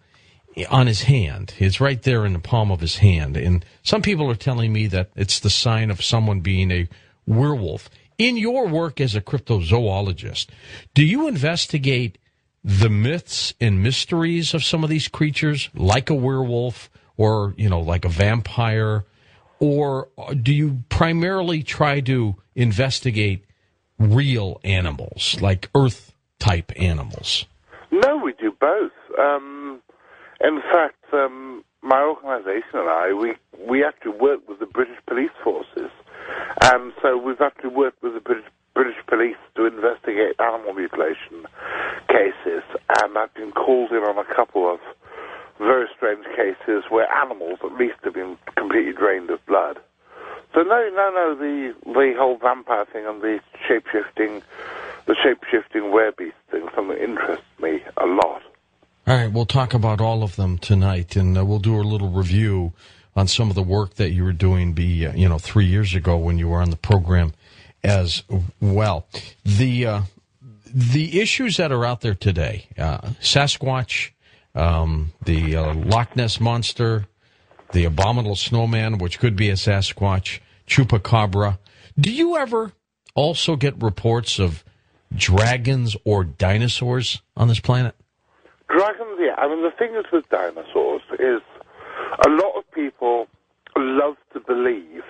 on his hand. It's right there in the palm of his hand. And some people are telling me that it's the sign of someone being a werewolf. In your work as a cryptozoologist, do you investigate the myths and mysteries of some of these creatures, like a werewolf or, you know, like a vampire? Or do you primarily try to investigate real animals, like Earth-type animals? No, we do both. In fact, my organisation and I, we actually work with the British police forces, and so we've actually worked with the British police to investigate animal mutilation cases, and I've been called in on a couple of very strange cases where animals, at least, have been completely drained of blood. So no, the whole vampire thing and the shape-shifting werebeast thing, something that interests me a lot. All right, we'll talk about all of them tonight, and we'll do a little review on some of the work that you were doing 3 years ago when you were on the program as well. The issues that are out there today, Sasquatch, the Loch Ness Monster, the abominable snowman, which could be a Sasquatch, Chupacabra. Do you ever also get reports of dragons or dinosaurs on this planet? Dragons, yeah. I mean, the thing is with dinosaurs is a lot of people love to believe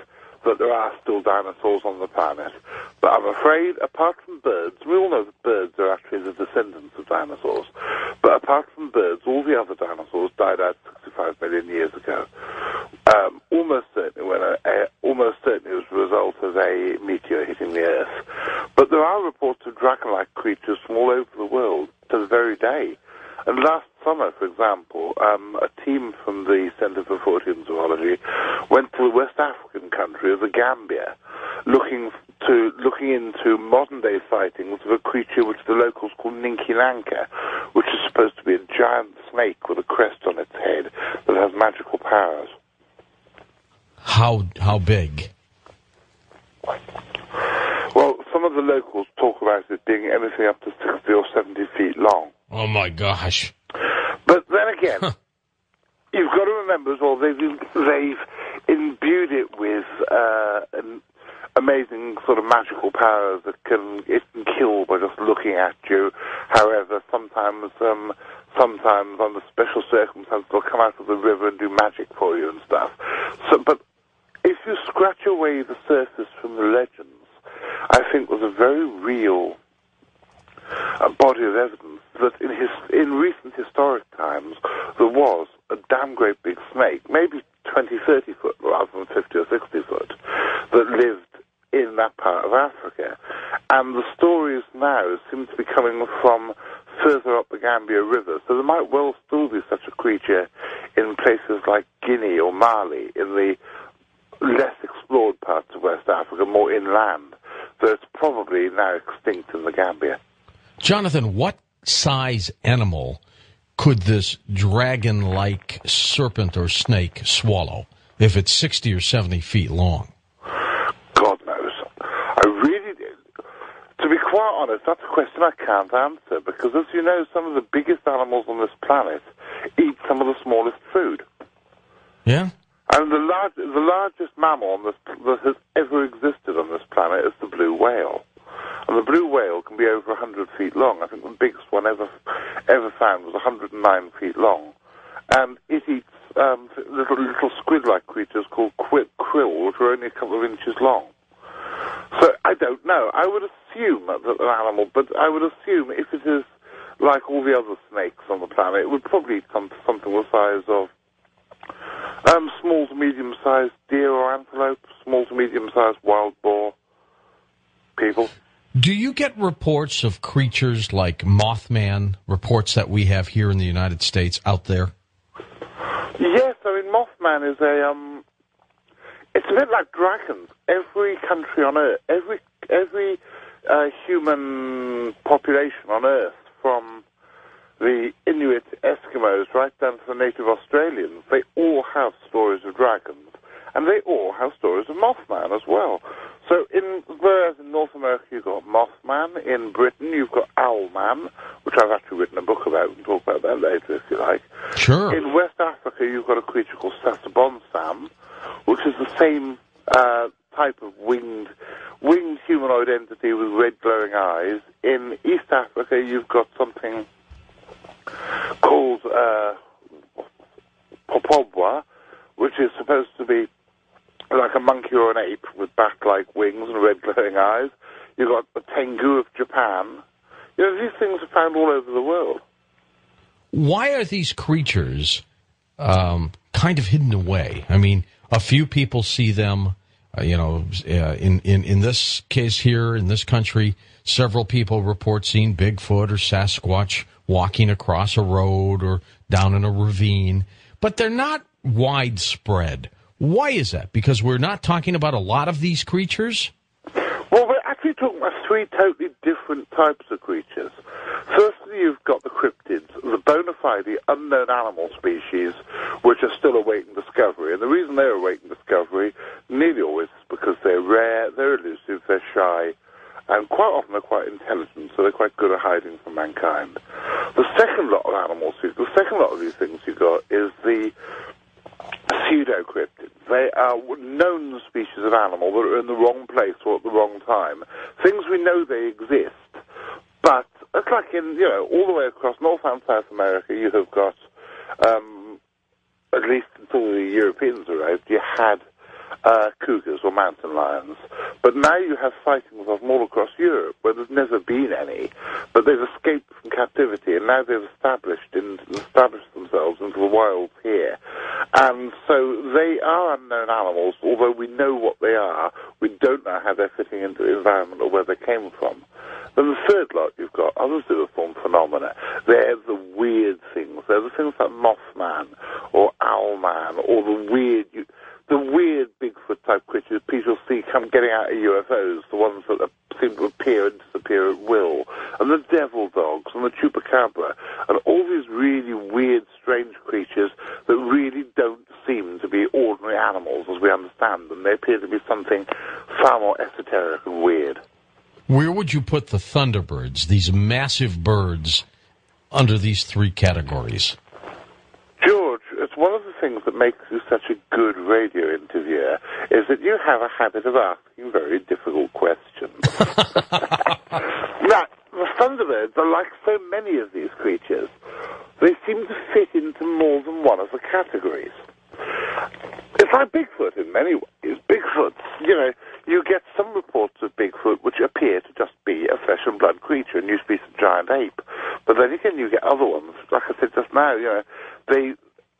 that there are still dinosaurs on the planet. But I'm afraid, apart from birds, we all know that birds are actually the descendants of dinosaurs. But apart from birds, all the other dinosaurs died out 65 million years ago. Almost certainly it was a result of a meteor hitting the Earth. But there are reports of dragon-like creatures from all over the world to the very day. And last summer, for example, a team from the Centre for Fortean Zoology went to the West African country of the Gambia, looking into modern-day sightings of a creature which the locals call Ninkilanka, which is supposed to be a giant snake with a crest on its head that has magical powers. How big? Well, some of the locals talk about it being anything up to 60 or 70 feet long. Oh, my gosh. But then again, you've got to remember as well, they've imbued it with an amazing sort of magical powers that it can kill by just looking at you. However, sometimes under special circumstances, they'll come out of the river and do magic for you and stuff. But if you scratch away the surface from the legends, I think there's a very real body of evidence that in recent historic times there was a damn great big snake, maybe 20, 30 foot rather than 50 or 60 foot, that lived in that part of Africa. And the stories now seem to be coming from further up the Gambia River, so there might well still be such a creature in places like Guinea or Mali, in the less explored parts of West Africa, more inland, though it's probably now extinct in the Gambia. Jonathan, what size animal could this dragon-like serpent or snake swallow if it's 60 or 70 feet long? God knows. To be quite honest, that's a question I can't answer, because as you know, some of the biggest animals on this planet eat some of the smallest food. Yeah? And the largest mammal that has ever existed on this planet is the blue whale. And the blue whale can be over 100 feet long. I think the biggest one ever found was 109 feet long. And it eats little squid-like creatures called krill, which are only a couple of inches long. So I don't know. I would assume that an animal, but I would assume if it is like all the other snakes on the planet, it would probably come to something the size of small to medium-sized deer or antelope, small to medium-sized wild boar, people. Do you get reports of creatures like Mothman, reports that we have here in the United States out there? Yes, I mean, Mothman is it's a bit like dragons. Every country on Earth, every human population on Earth, from the Inuit Eskimos right down to the native Australians, they all have stories of dragons, and they all have stories of Mothman as well. So whereas in North America you've got Mothman, in Britain you've got Owlman, which I've actually written a book about. We can talk about that later if you like. Sure. In West Africa you've got a creature called Sasabonsam, which is the same type of winged humanoid entity with red glowing eyes. In East Africa you've got something called Popobwa, which is supposed to be like a monkey or an ape with bat-like wings and red glowing eyes. You've got the Tengu of Japan. You know, these things are found all over the world. Why are these creatures kind of hidden away? I mean, a few people see them, in this case here in this country, several people report seeing Bigfoot or Sasquatch walking across a road or down in a ravine, but they're not widespread. Why is that? Because we're not talking about a lot of these creatures? Well, we're actually talking about three totally different types of creatures. Firstly, you've got the cryptids, the bona fide unknown animal species, which are still awaiting discovery. And the reason they're awaiting discovery nearly always is because they're rare, they're elusive, they're shy, and quite often they're quite intelligent, so they're quite good at hiding from mankind. The second lot of these things you've got is the pseudo-cryptids. They are known species of animal that are in the wrong place or at the wrong time. Things we know they exist, but it's like all the way across North and South America, you have got, at least until the Europeans arrived, you had cougars or mountain lions. But now you have sightings of them all across Europe, where there's never been any, but they've escaped from captivity, and now they've established themselves into the wilds here. And so they are unknown animals, although we know what they are, we don't know how they're fitting into the environment or where they came from. Then the third lot you've got other zooform phenomena. They're the weird things. They're the things like Mothman or Owlman or the weird Bigfoot type creatures people see come getting out of UFOs, the ones that seem to appear and disappear at will, and the devil dogs and the Chupacabra, and all these really weird, strange creatures that really don't seem to be ordinary animals as we understand them. They appear to be something far more esoteric and weird. Where would you put the thunderbirds, these massive birds, under these three categories? George, it's one of the things that makes you such a good radio interviewer is that you have a habit of asking very difficult questions. Now, the thunderbirds are like so many of these creatures. They seem to fit into more than one of the categories. It's like Bigfoot in many ways. Bigfoot, you get some reports of Bigfoot which appear to just be a flesh and blood creature, and used to be some giant ape. But then again, you get other ones, like I said just now, they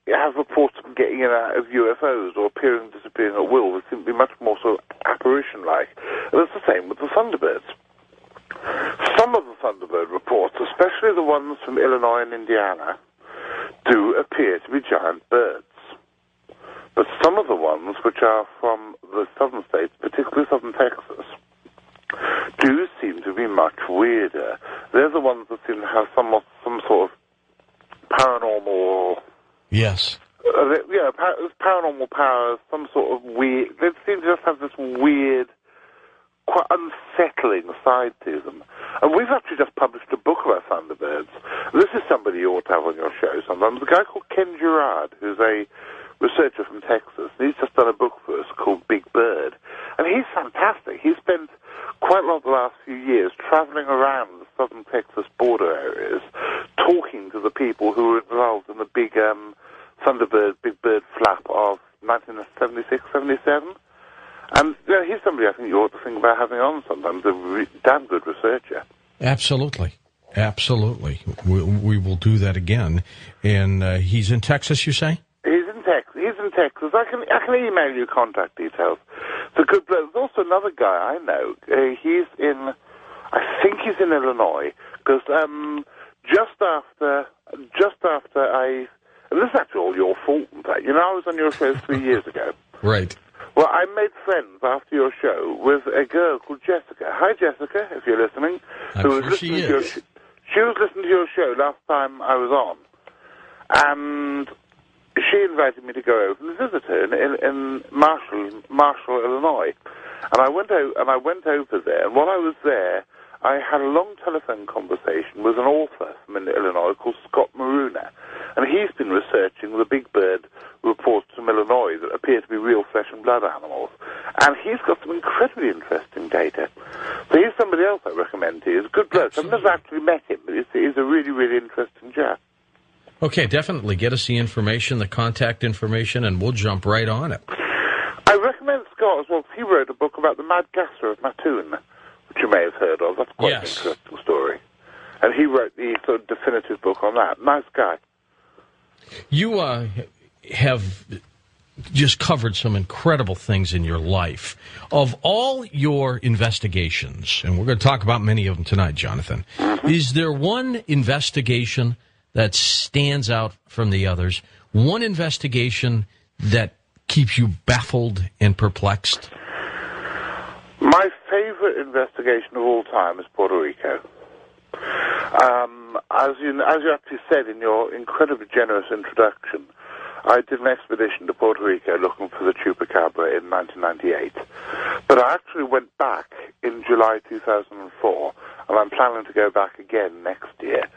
have reports of getting in and out of UFOs or appearing and disappearing at will. They seem to be much more sort of apparition-like. And it's the same with the thunderbirds. Some of the thunderbird reports, especially the ones from Illinois and Indiana, do appear to be giant birds. But some of the ones which are from the southern states, particularly southern Texas, do seem to be much weirder. They're the ones that seem to have some sort of paranormal... Yes. Paranormal powers, some sort of weird... They seem to just have this weird, quite unsettling side to them. And we've actually just published a book about thunderbirds. This is somebody you ought to have on your show sometimes. A guy called Ken Gerard, who's a researcher from Texas. He's just done a book for us called Big Bird. And he's fantastic. He's spent quite a lot of the last few years traveling around the southern Texas border areas, talking to the people who were involved in the big Big Bird flap of 1976, 77. And he's somebody I think you ought to think about having on sometimes, a damn good researcher. Absolutely. Absolutely. We will do that again. And he's in Texas, you say? He's in Texas. I can email you contact details. It's a good bloke. There's also another guy I know. I think he's in Illinois, because just after and this is actually all your fault, in fact. I was on your show 3 years ago. Right. Well, I made friends after your show with a girl called Jessica. Hi, Jessica, if you're listening. I'm sure she is. She was listening to your show last time I was on, and she invited me to go over and visit her in Marshall, Illinois. And I went over there, and while I was there, I had a long telephone conversation with an author from Illinois called Scott Maruna. And he's been researching the Big Bird reports from Illinois that appear to be real flesh and blood animals. And he's got some incredibly interesting data. So he's somebody else I recommend to you. He's a good bloke. I've never actually met him, but he's a really, really interesting chap. Okay, definitely. Get us the information, the contact information, and we'll jump right on it. I recommend Scott as well, because he wrote a book about the Mad Gasser of Mattoon, which you may have heard of. That's quite an interesting story. And he wrote the sort of definitive book on that. Nice guy. You have just covered some incredible things in your life. Of all your investigations, and we're going to talk about many of them tonight, Jonathan, is there one investigation that stands out from the others? One investigation that keeps you baffled and perplexed? My favorite investigation of all time is Puerto Rico. As you actually said in your incredibly generous introduction, I did an expedition to Puerto Rico looking for the Chupacabra in 1998. But I actually went back in July 2004, and I'm planning to go back again next year.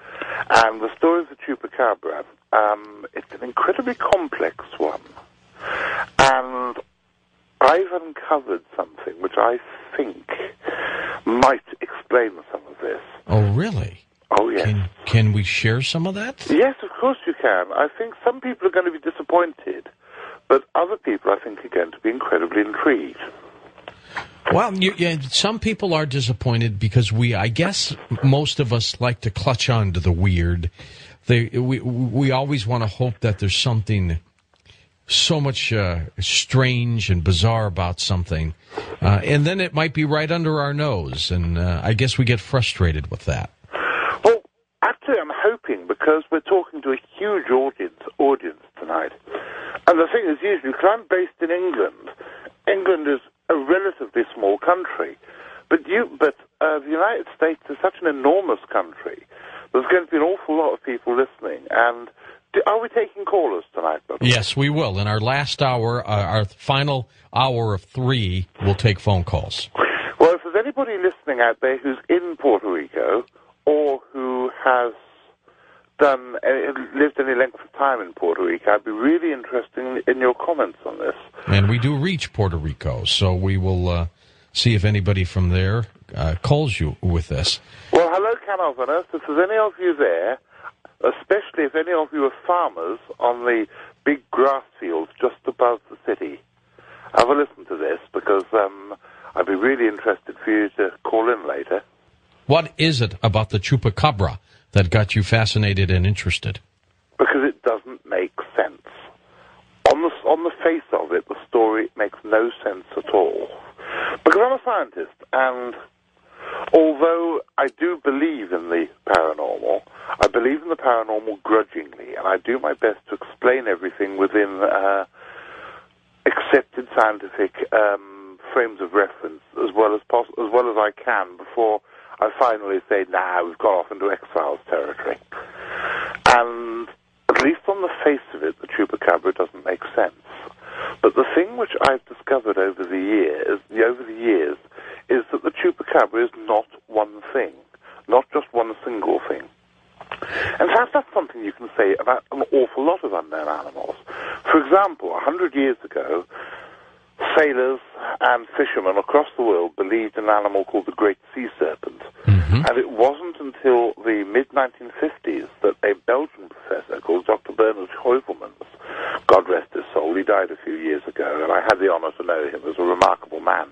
And the story of the Chupacabra, it's an incredibly complex one. And I've uncovered something which I think might explain some of this. Oh, really? Oh, yes. Can we share some of that? Yes, of course you can. I think some people are going to be disappointed, but other people, I think, are going to be incredibly intrigued. Well, some people are disappointed because I guess most of us like to clutch on to the weird. We always want to hope that there's something so much strange and bizarre about something, and then it might be right under our nose, and I guess we get frustrated with that. Well, actually, I'm hoping, because we're talking to a huge audience tonight, and the thing is, usually, because I'm based in England, England is a relatively small country, but the United States is such an enormous country. There's going to be an awful lot of people listening, and Are we taking callers tonight? Yes, we will. In our last hour, our final hour of 3, we'll take phone calls. Well, if there's anybody listening out there who's in Puerto Rico or who has lived any length of time in Puerto Rico, I'd be really interested in your comments on this. And we do reach Puerto Rico, so we will see if anybody from there calls you with this. Well, hello, Canalvanus. If there's any of you there, especially if any of you are farmers on the big grass fields just above the city, have a listen to this, because I'd be really interested for you to call in later. What is it about the Chupacabra that got you fascinated and interested? Because it doesn't make sense. On the face of it, the story makes no sense at all. Because I'm a scientist, and although I do believe in the paranormal, I believe in the paranormal grudgingly, and I do my best to explain everything within accepted scientific frames of reference as well as I can before I finally say, nah, we've gone off into X-Files territory. And at least on the face of it, the Chupacabra doesn't make sense. But the thing which I've discovered over the years is that the Chupacabra is not one thing, not just one single thing. And that's something you can say about an awful lot of unknown animals. For example, 100 years ago, sailors and fishermen across the world believed in an animal called the great sea serpent. Mm-hmm. And it wasn't until the mid-1950s that a Belgian professor called Dr. Bernard Heuvelmans, God rest his soul, he died a few years ago, and I had the honor to know him as a remarkable man.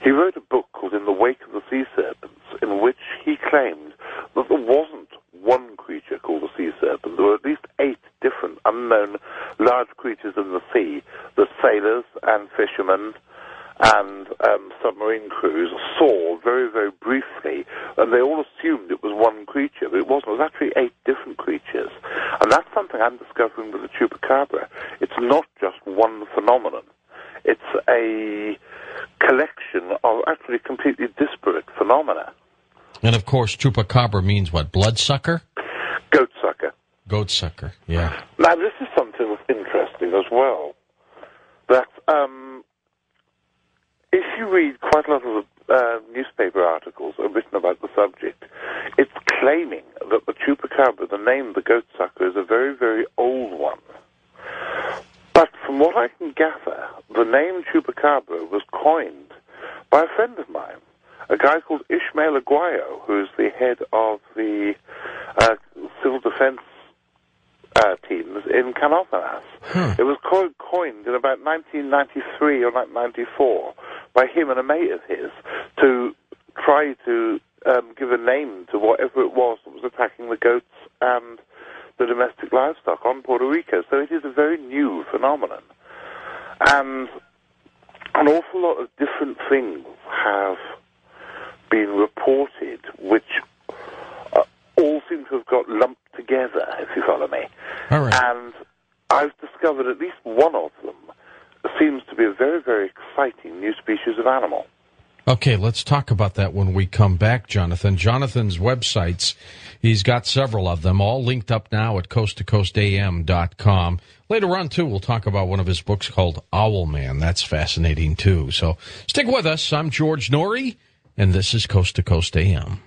He wrote a book called In the Wake of the Sea Serpents, in which he claimed that there wasn't one creature called the sea serpent. There were at least 8 different unknown large creatures in the sea that sailors and fishermen and submarine crews saw very, very briefly, and they all assumed it was one creature, but it wasn't. It was actually 8 different creatures. And that's something I'm discovering with the Chupacabra. It's not just one phenomenon. It's a collection of actually completely disparate phenomena. And, of course, Chupacabra means what, bloodsucker? Goatsucker. Goatsucker, yeah. Now, this is something that's interesting as well. That if you read quite a lot of newspaper articles written about the subject, it's claiming that the Chupacabra, the name the goatsucker, is a very, very old one. But from what I can gather, the name Chupacabra was coined by a friend of mine, a guy called Ishmael Aguayo, who's the head of the civil defense teams in Canalvanas. It was coined in about 1993 or 1994 by him and a mate of his to try to give a name to whatever it was that was attacking the goats and the domestic livestock on Puerto Rico. So it is a very new phenomenon. And an awful lot of different things have been reported, which all seem to have got lumped together, if you follow me. All right. And I've discovered at least one of them seems to be a very, very exciting new species of animal. Okay, let's talk about that when we come back, Jonathan. Jonathan's websites, he's got several of them, all linked up now at coasttocoastam.com. Later on, too, we'll talk about one of his books called Owlman. That's fascinating, too. So stick with us. I'm George Norrie, and this is Coast to Coast AM.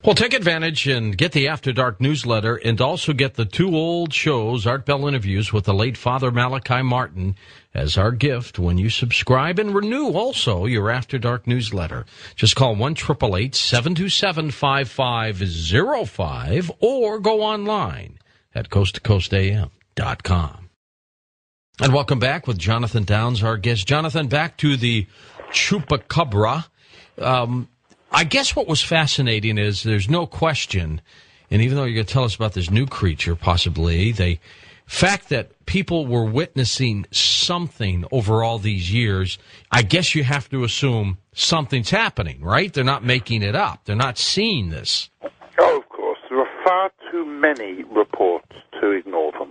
Well, take advantage and get the After Dark newsletter and also get the 2 old shows, Art Bell Interviews with the late Father Malachi Martin, as our gift when you subscribe and renew also your After Dark newsletter. Just call 1-888-727-5505 or go online at coasttocoastam.com. And welcome back with Jonathan Downs, our guest. Jonathan, back to the Chupacabra. I guess what was fascinating is there's no question, and even though you're going to tell us about this new creature, possibly, the fact that people were witnessing something over all these years, I guess you have to assume something's happening, right? They're not making it up. They're not seeing this. Oh, of course. There are far too many reports to ignore them.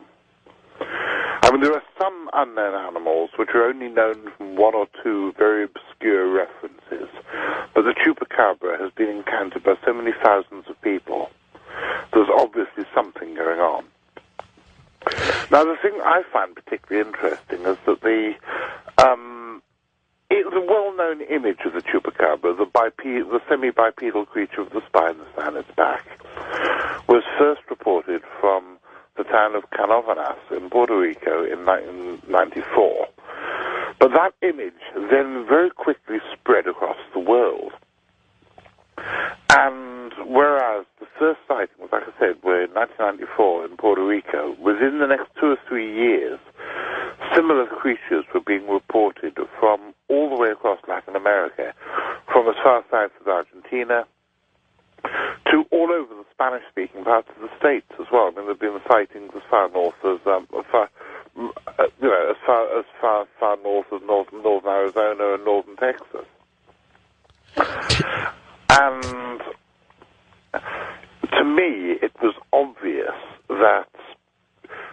I mean, there are some unknown animals which are only known from 1 or 2 very obscure references, but the Chupacabra has been encountered by so many thousands of people. There's obviously something going on. Now, the thing I find particularly interesting is that the well-known image of the Chupacabra, the semi-bipedal creature with the spines down its back, was first reported from the town of Canovanas in Puerto Rico in 1994. But that image then very quickly spread across the world. And whereas the first sightings, like I said, were in 1994 in Puerto Rico, within the next 2 or 3 years, similar creatures were being reported from all the way across Latin America, from as far south as Argentina to all over the Spanish-speaking parts of the States as well. I mean, there have been sightings as far north as far north as northern Arizona and northern Texas. And to me, it was obvious that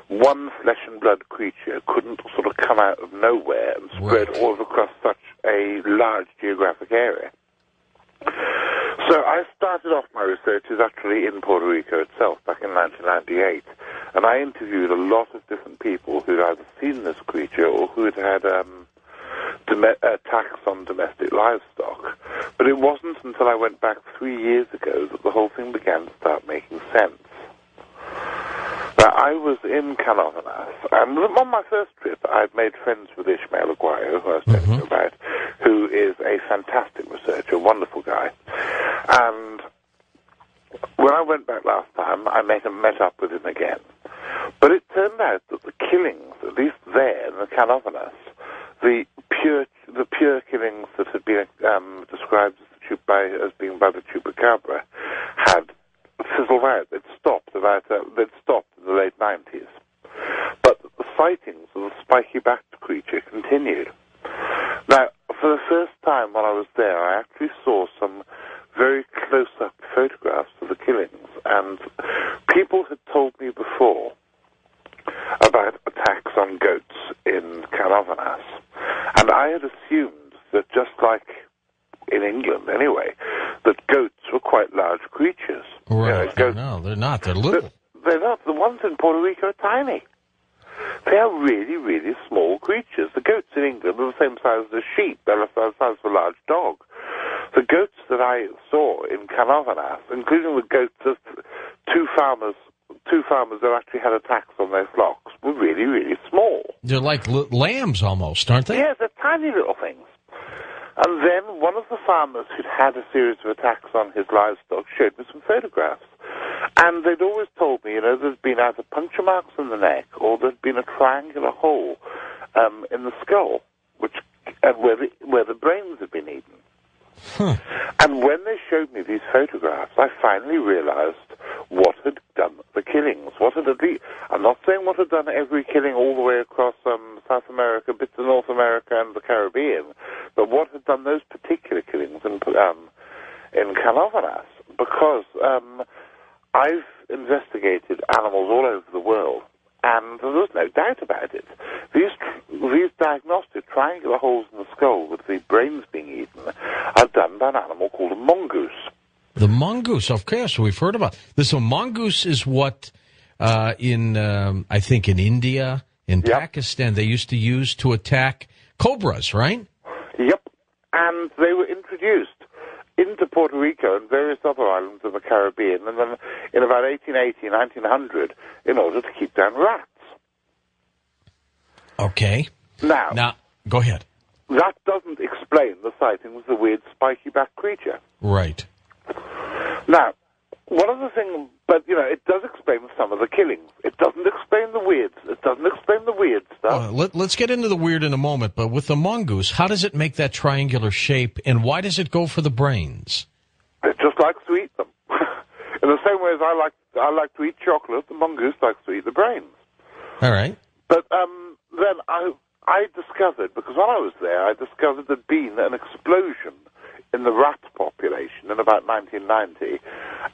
one flesh and blood creature couldn't sort of come out of nowhere and spread all across such a large geographic area. So I started off my researches actually in Puerto Rico itself back in 1998, and I interviewed a lot of different people who'd either seen this creature or who'd had attacks on domestic livestock. But it wasn't until I went back 3 years ago that the whole thing began to start making sense. Now, I was in Canovanas, and on my first trip, I'd made friends with Ishmael Aguayo, who I was telling you about, who is a fantastic researcher, a wonderful guy. And when I went back last time, I met up with him again. But it turned out that the killings, at least there in the Canovanas, the pure killings that had been described as being by the Chupacabra had fizzled out. They'd stopped in the late 90s. But the sightings of the spiky-backed creature continued. Now, for the first time when I was there, I actually saw some very close-up photographs of the killings, and people had told me before about attacks on goats in Canovanas, and I had assumed that, just like in England anyway, that goats were quite large creatures. Right. No, they're not. They're little. They're not. The ones in Puerto Rico are tiny. They are really, really small creatures. The goats in England are the same size as a sheep. They're the size of a large dog. The goats that I saw in Canovanas, including the goats of two farmers that actually had attacks on their flocks, were really, really small. They're like lambs almost, aren't they? Yeah, they're tiny little things. And then one of the farmers who'd had a series of attacks on his livestock showed me some photographs. And they'd always told me, there's been either puncture marks in the neck or there'd been a triangular hole in the skull, where the brains had been eaten. Huh. And when they showed me these photographs, I finally realized what had done the killings. I'm not saying what had done every killing all the way across South America, bits of North America and the Caribbean, but what had done those particular killings in Canovanas. Because I've investigated animals all over the world, and there's no doubt about it. These diagnostic triangular holes in the skull with the brains being eaten are done by an animal called a mongoose. The mongoose, of course, we've heard about this. So mongoose is what I think in India, in Pakistan, they used to use to attack cobras, right? Yep, and they were introduced into Puerto Rico and various other islands of the Caribbean, and then in about 1880, 1900, in order to keep down rats. Okay. Now, go ahead. That doesn't explain the sightings of the weird spiky-backed creature. Right. Now, one of the things, but, it does explain some of the killings. It doesn't explain the weird. It doesn't explain the weird stuff. Let's get into the weird in a moment, but with the mongoose, how does it make that triangular shape, and why does it go for the brains? It just likes to eat them. In the same way as I like to eat chocolate, the mongoose likes to eat the brains. All right. But then I discovered, because when I was there, I discovered there'd been an explosion in the rat population in about 1990,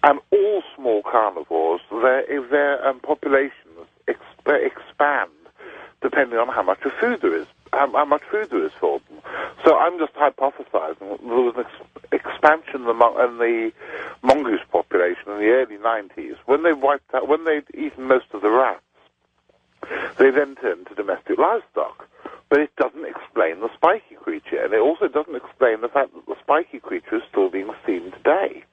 and all small carnivores, their populations expand depending on how much food there is, how much food there is for them. So I'm just hypothesizing that there was an expansion in the mongoose population in the early 90s when they'd eaten most of the rats. then turned to domestic livestock. But it doesn't explain the spiky creature, and it also doesn't explain the fact that the spiky creature is still being seen today.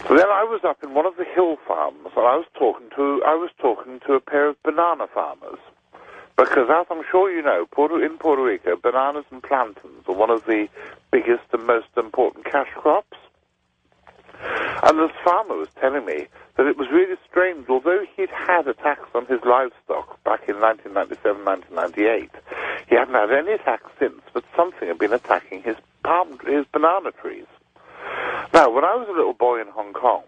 So then I was up in one of the hill farms, and I was talking to a pair of banana farmers. Because, as I'm sure you know, in Puerto Rico, bananas and plantains are one of the biggest and most important cash crops. And this farmer was telling me that it was really strange, although he'd had attacks on his livestock back in 1997, 1998, he hadn't had any attacks since, but something had been attacking his banana trees. Now, when I was a little boy in Hong Kong,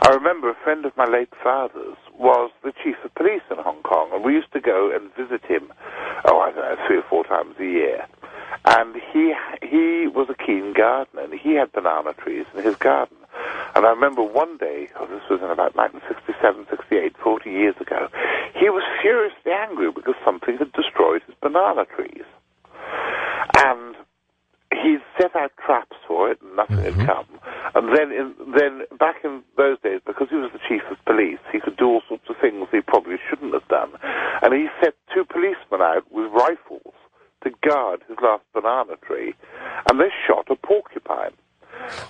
I remember a friend of my late father's was the chief of police in Hong Kong, and we used to go and visit him, 3 or 4 times a year. And he was a keen gardener, and he had banana trees in his garden. And I remember one day, this was in about 1967, 68, 40 years ago, he was furiously angry because something had destroyed his banana trees. And he set out traps for it, and nothing had come. And then back in those days, because he was the chief of police, he could do all sorts of things he probably shouldn't have done. And he set 2 policemen out with rifles to guard his last banana tree, and they shot a porcupine.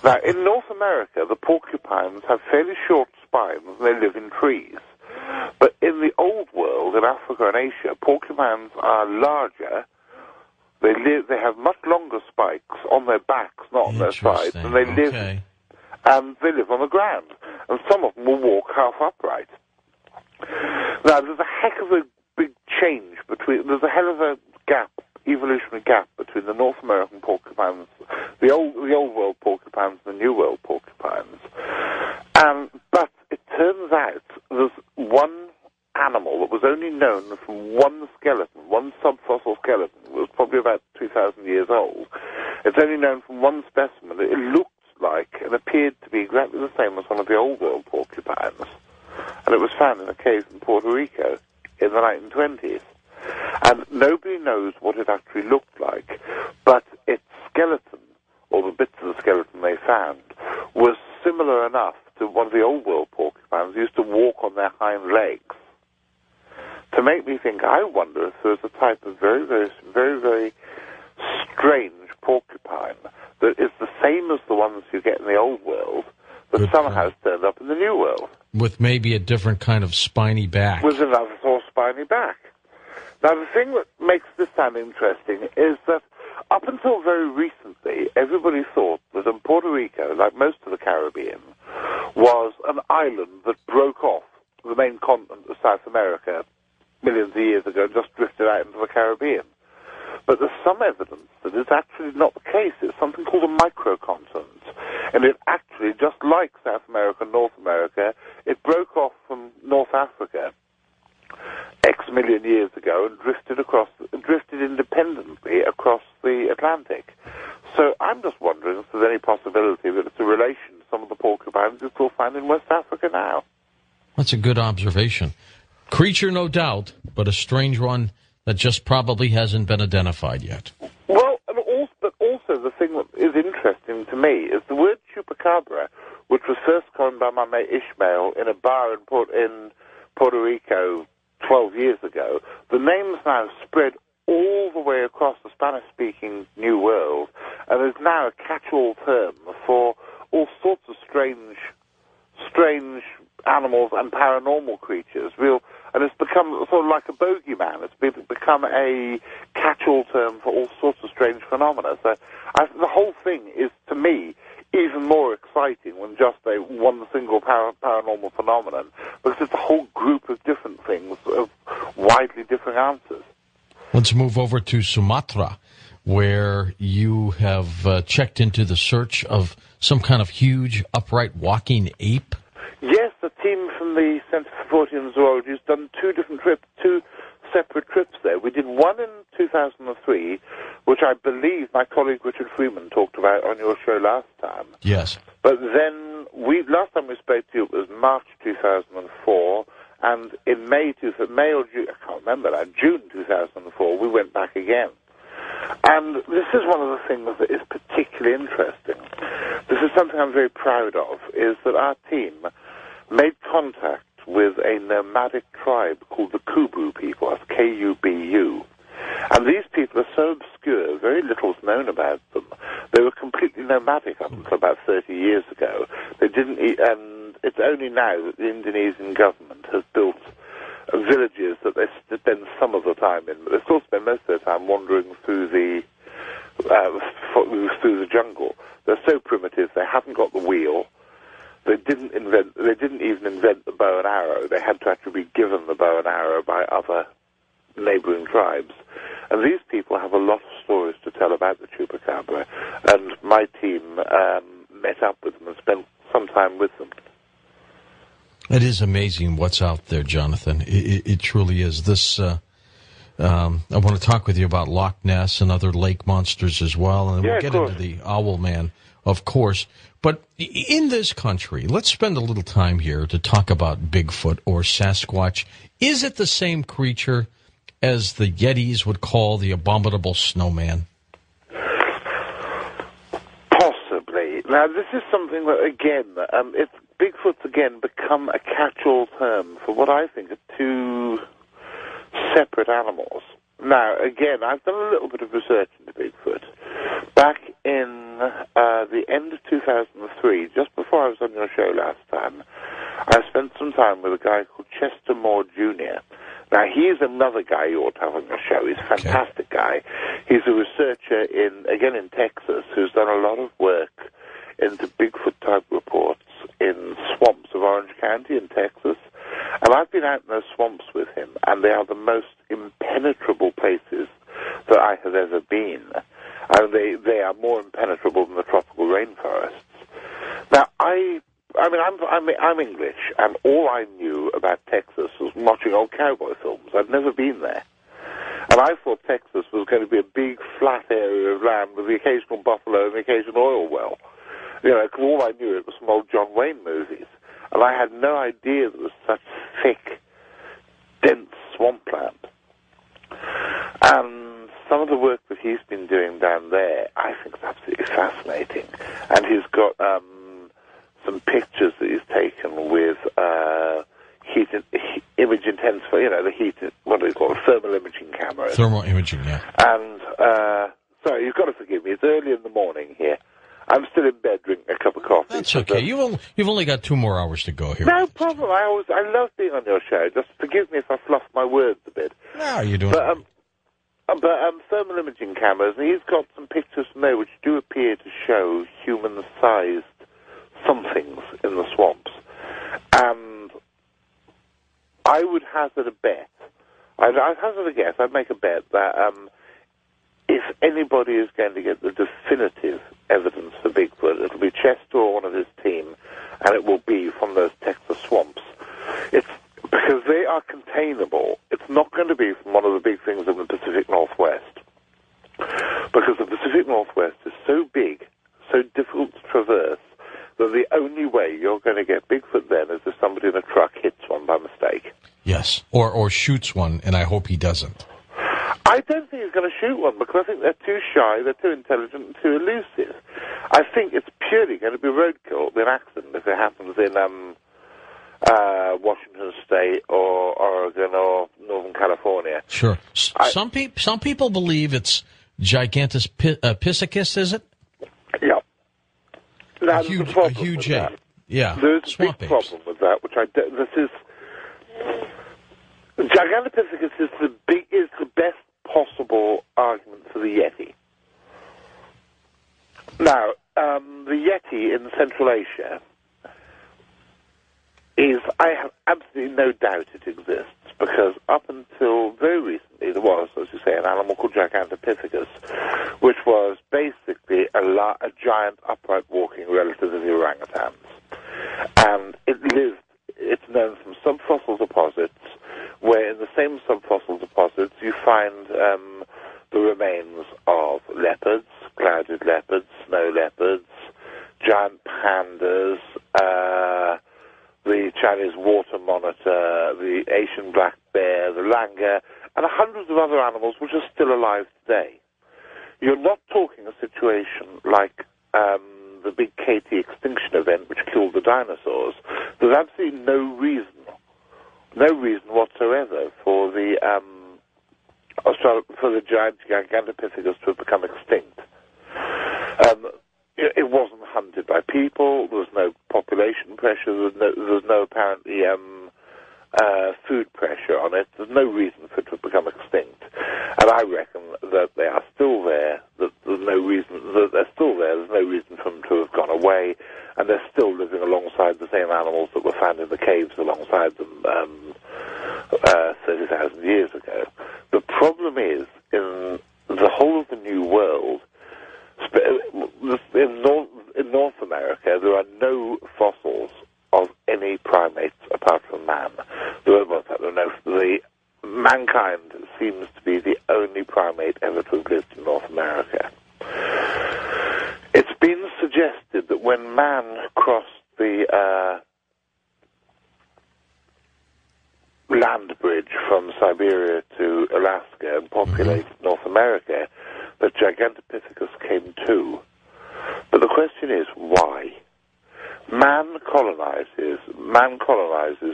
Now, in North America, the porcupines have fairly short spines, and they live in trees. But in the old world, in Africa and Asia, porcupines are larger. They have much longer spikes on their backs, not on their sides, and they live on the ground. And some of them will walk half upright. Now, there's a heck of a big change there's a hell of a evolutionary gap between the North American porcupines, the old world porcupines, and the new world porcupines. But it turns out there's one animal that was only known from one skeleton, one subfossil skeleton. It was probably about 2,000 years old. It's only known from one specimen. It looked like and appeared to be exactly the same as one of the old world porcupines. And it was found in a cave in Puerto Rico in the 1920s. And nobody knows what it actually looked like, but its skeleton, or the bits of the skeleton they found, was similar enough to one of the old world porcupines who used to walk on their hind legs, to make me think, I wonder if there's a type of very, very, very, very strange porcupine that is the same as the ones you get in the old world, but somehow has turned up in the new world. With maybe a different kind of spiny back. With another sort of spiny back. Now, the thing that makes this sound interesting is that up until very recently, everybody thought that in Puerto Rico, like most of the Caribbean, was an island that broke off the main continent of South America millions of years ago and just drifted out into the Caribbean. But there's some evidence that it's actually not the case. It's something called a microcontinent. And it actually, just like South America and North America, it broke off from North Africa X million years ago and drifted independently across the Atlantic. So I'm just wondering if there's any possibility that it's a relation to some of the porcupines you still find in West Africa now. That's a good observation. Creature, no doubt, but a strange one that just probably hasn't been identified yet. Well, but also the thing that is interesting to me is the word Chupacabra, which was first coined by my mate Ishmael in a bar in Puerto Rico 12 years ago. The name's now spread all the way across the Spanish-speaking New World and is now a catch-all term for all sorts of strange animals and paranormal creatures. And it's become sort of like a bogeyman. It's become a catch-all term for all sorts of strange phenomena. So the whole thing is, to me, even more exciting than just one single paranormal phenomenon, because it's a whole group of different things, of widely different answers. Let's move over to Sumatra, where you have checked into the search of some kind of huge upright walking ape. Yes, the team from the Centre for Fortean Zoology has done two separate trips there. We did one in 2003, which I believe my colleague Richard Freeman talked about on your show last time. Yes. But then, last time we spoke to you, it was March 2004, and in May or June, I can't remember now, June 2004, we went back again. And this is one of the things that is particularly interesting. This is something I'm very proud of, is that our team made contact with a nomadic tribe called the Kubu people. That's Kubu. And these people are so obscure, very little's known about them. They were completely nomadic up until about 30 years ago. They didn't eat, and it's only now that the Indonesian government has built villages that they spend some of the time in, but they still spend most of their time wandering through the jungle. They're so primitive. They haven't got the wheel. They didn't even invent the bow and arrow. They had to actually be given the bow and arrow by other neighboring tribes. And these people have a lot of stories to tell about the Chupacabra. And my team met up with them and spent some time with them. It is amazing what's out there, Jonathan. It truly is. This, I want to talk with you about Loch Ness and other lake monsters as well, and we'll get into the Owl Man, of course. But in this country, let's spend a little time here to talk about Bigfoot or Sasquatch. Is it the same creature as the Yetis would call the abominable snowman? Possibly. Now, this is something that, again, Bigfoot's, again, become a catch-all term for what I think are two separate animals. Now, again, I've done a little bit of research into Bigfoot. Back in the end of 2003, just before I was on your show last time, I spent some time with a guy called Chester Moore Jr. Now, he's another guy you ought to have on your show. He's a fantastic guy. He's a researcher in Texas, who's done a lot of work into Bigfoot-type reports in swamps of Orange County in Texas. And I've been out in those swamps with him, and they are the most impenetrable places that I have ever been. And they are more impenetrable than the tropical rainforests. Now, I'm English, and all I knew about Texas was watching old cowboy films. I'd never been there. And I thought Texas was going to be a big, flat area of land with the occasional buffalo and the occasional oil well. You know, because all I knew it was from old John Wayne movies. And I had no idea there was such thick, dense swampland. And some of the work that he's been doing down there, I think is absolutely fascinating. And he's got some pictures that he's taken with image intensifier, what do you call it, thermal imaging cameras. Thermal imaging, yeah. And, sorry, you've got to forgive me, it's early in the morning here. I'm still in bed drinking a cup of coffee. That's okay. You've only got 2 more hours to go here. No problem. I love being on your show. Just forgive me if I fluff my words a bit. No, you're doing But thermal imaging cameras, and he's got some pictures from there which do appear to show human-sized somethings in the swamps. And I would hazard a bet. I'd hazard a guess. I'd make a bet that if anybody is going to get the definitive evidence for Bigfoot, it'll be Chester or one of his team, and it will be from those Texas swamps. It's because they are containable. It's not going to be from one of the big things in the Pacific Northwest, because the Pacific Northwest is so big, so difficult to traverse, that the only way you're going to get Bigfoot then is if somebody in a truck hits one by mistake. Yes, or shoots one, and I hope he doesn't. I don't think he's going to shoot one, because I think they're too shy, they're too intelligent, and too elusive. I think it's purely going to be roadkill, it'll be an accident if it happens in Washington State or Oregon or Northern California. Sure. Some people believe it's Gigantus piscicus, is it? Yeah. Now, a huge ape. Yeah. There's a big problem with that, which Gigantopithecus is the best possible argument for the Yeti. Now, the Yeti in Central Asia I have absolutely no doubt it exists, because up until very recently there was, as you say, an animal called Gigantopithecus, which was basically a giant upright walking relative of the orangutans. And it's known from subfossil deposits, where in the same subfossil deposits you find the remains of leopards, clouded leopards, snow leopards, giant pandas, the Chinese water monitor, the Asian black bear, the langur, and hundreds of other animals which are still alive today. You're not talking a situation like the big KT extinction event which killed the dinosaurs. There's absolutely no reason no reason whatsoever for the giant Gigantopithecus to have become extinct. It wasn't hunted by people. There was no population pressure. There was no apparently food pressure on it. There's no reason for it to have become extinct. And I reckon that they are still there. That there's no reason that they're still there. There's no reason for them to have gone away. And they're still living alongside the same animals that were found in the caves alongside them 30,000 years ago. The problem is, in the whole of the New World, in North America, there are no fossils of any primates apart from man. Mankind seems to be the only primate ever to have lived in North America. It's been suggested that when man crossed the land bridge from Siberia to Alaska and populated North America, that Gigantopithecus came too. But the question is, why? Man colonizes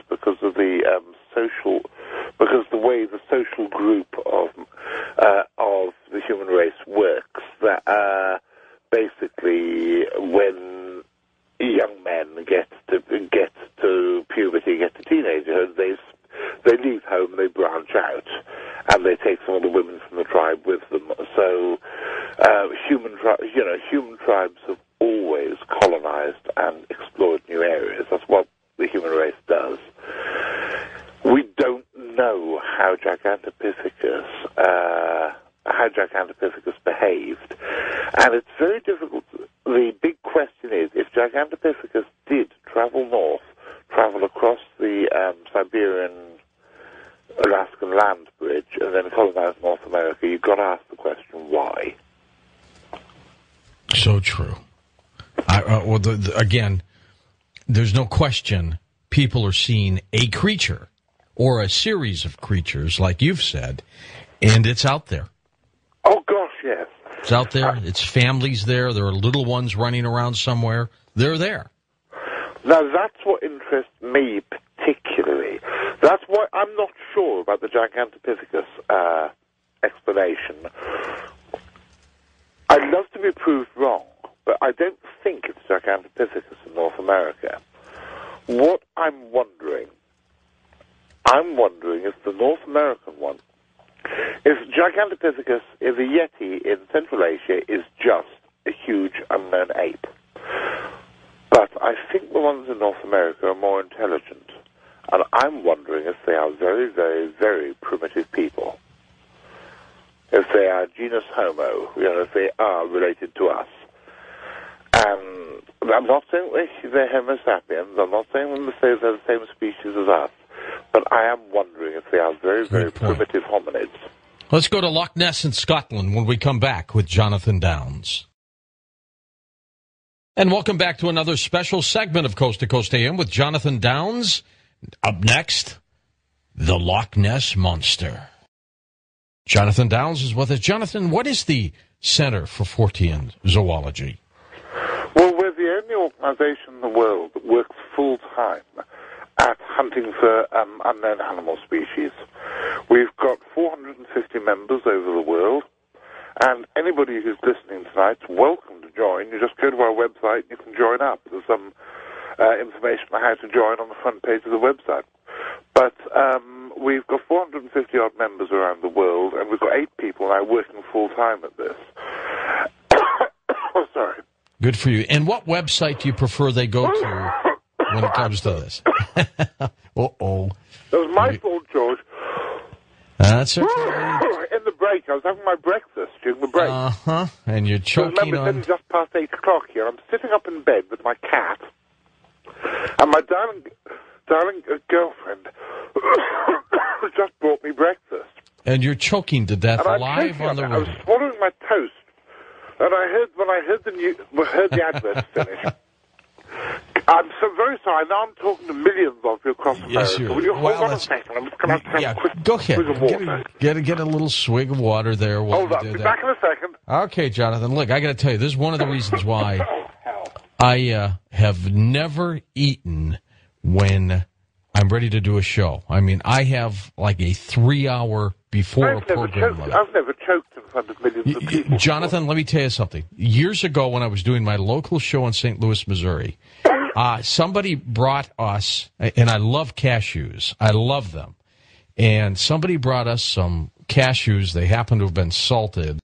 because of the way the social group of the human race works. That basically, when young men get to puberty, get to teenagerhood, they leave home, they branch out, and they take some of the women from the tribe with them. So, human tribes have always colonized and explored new areas. That's what the human race does. We don't know how Gigantopithecus behaved, and it's very difficult. The big question is, if Gigantopithecus did travel across the Siberian-Alaskan land bridge, and then colonize North America, you've got to ask the question, why? So true. Again, there's no question people are seeing a creature or a series of creatures, like you've said, and it's out there. Oh, gosh, yes. It's out there. It's families there. There are little ones running around somewhere. They're there. Now, that's what interests me particularly. That's why I'm not sure about the Gigantopithecus explanation. I'd love to be proved wrong, but I don't think it's Gigantopithecus in North America. What I'm wondering if the North American one, if Gigantopithecus, if the Yeti in Central Asia is just a huge unknown ape. But I think the ones in North America are more intelligent, and I'm wondering if they are very, very, very primitive people. If they are genus Homo, if they are related to us. And I'm not saying they're Homo sapiens, I'm not saying they're the same species as us, but I am wondering if they are very, very primitive hominids. Let's go to Loch Ness in Scotland when we come back with Jonathan Downs. And welcome back to another special segment of Coast to Coast AM with Jonathan Downs. Up next, the Loch Ness Monster. Jonathan Downs is with us. Jonathan, what is the Center for Fortean Zoology? Well, we're the only organization in the world that works full-time at hunting for unknown animal species. We've got 450 members over the world, and anybody who's listening tonight is welcome to join. You just go to our website and you can join up. There's some information on how to join on the front page of the website. But we've got 450-odd members around the world, and we've got 8 people now working full-time at this. Oh, sorry. Good for you. And what website do you prefer they go to when it comes to this? Uh-oh. That was my fault, George. That's okay. In the break, I was having my breakfast during the break. Uh-huh. And you're choking remember, it's just past 8 o'clock here. I'm sitting up in bed with my cat, and my darling girlfriend just brought me breakfast. And you're choking to death live on the radio. I was swallowing my toast, and when I heard the advert finish. I'm so very sorry. Now I'm talking to millions of you across America. Will you hold on a second? I'm just going to have a quick swig of water. Get a little swig of water there. Hold on. Be back in a second. Okay, Jonathan. Look, I got to tell you, this is one of the reasons why I have never eaten when I'm ready to do a show. I mean, I have like a 3-hour before a program. I've never choked in front of millions of people. Jonathan, let me tell you something. Years ago when I was doing my local show in St. Louis, Missouri, somebody brought us, and I love cashews. I love them. And somebody brought us some cashews. They happened to have been salted.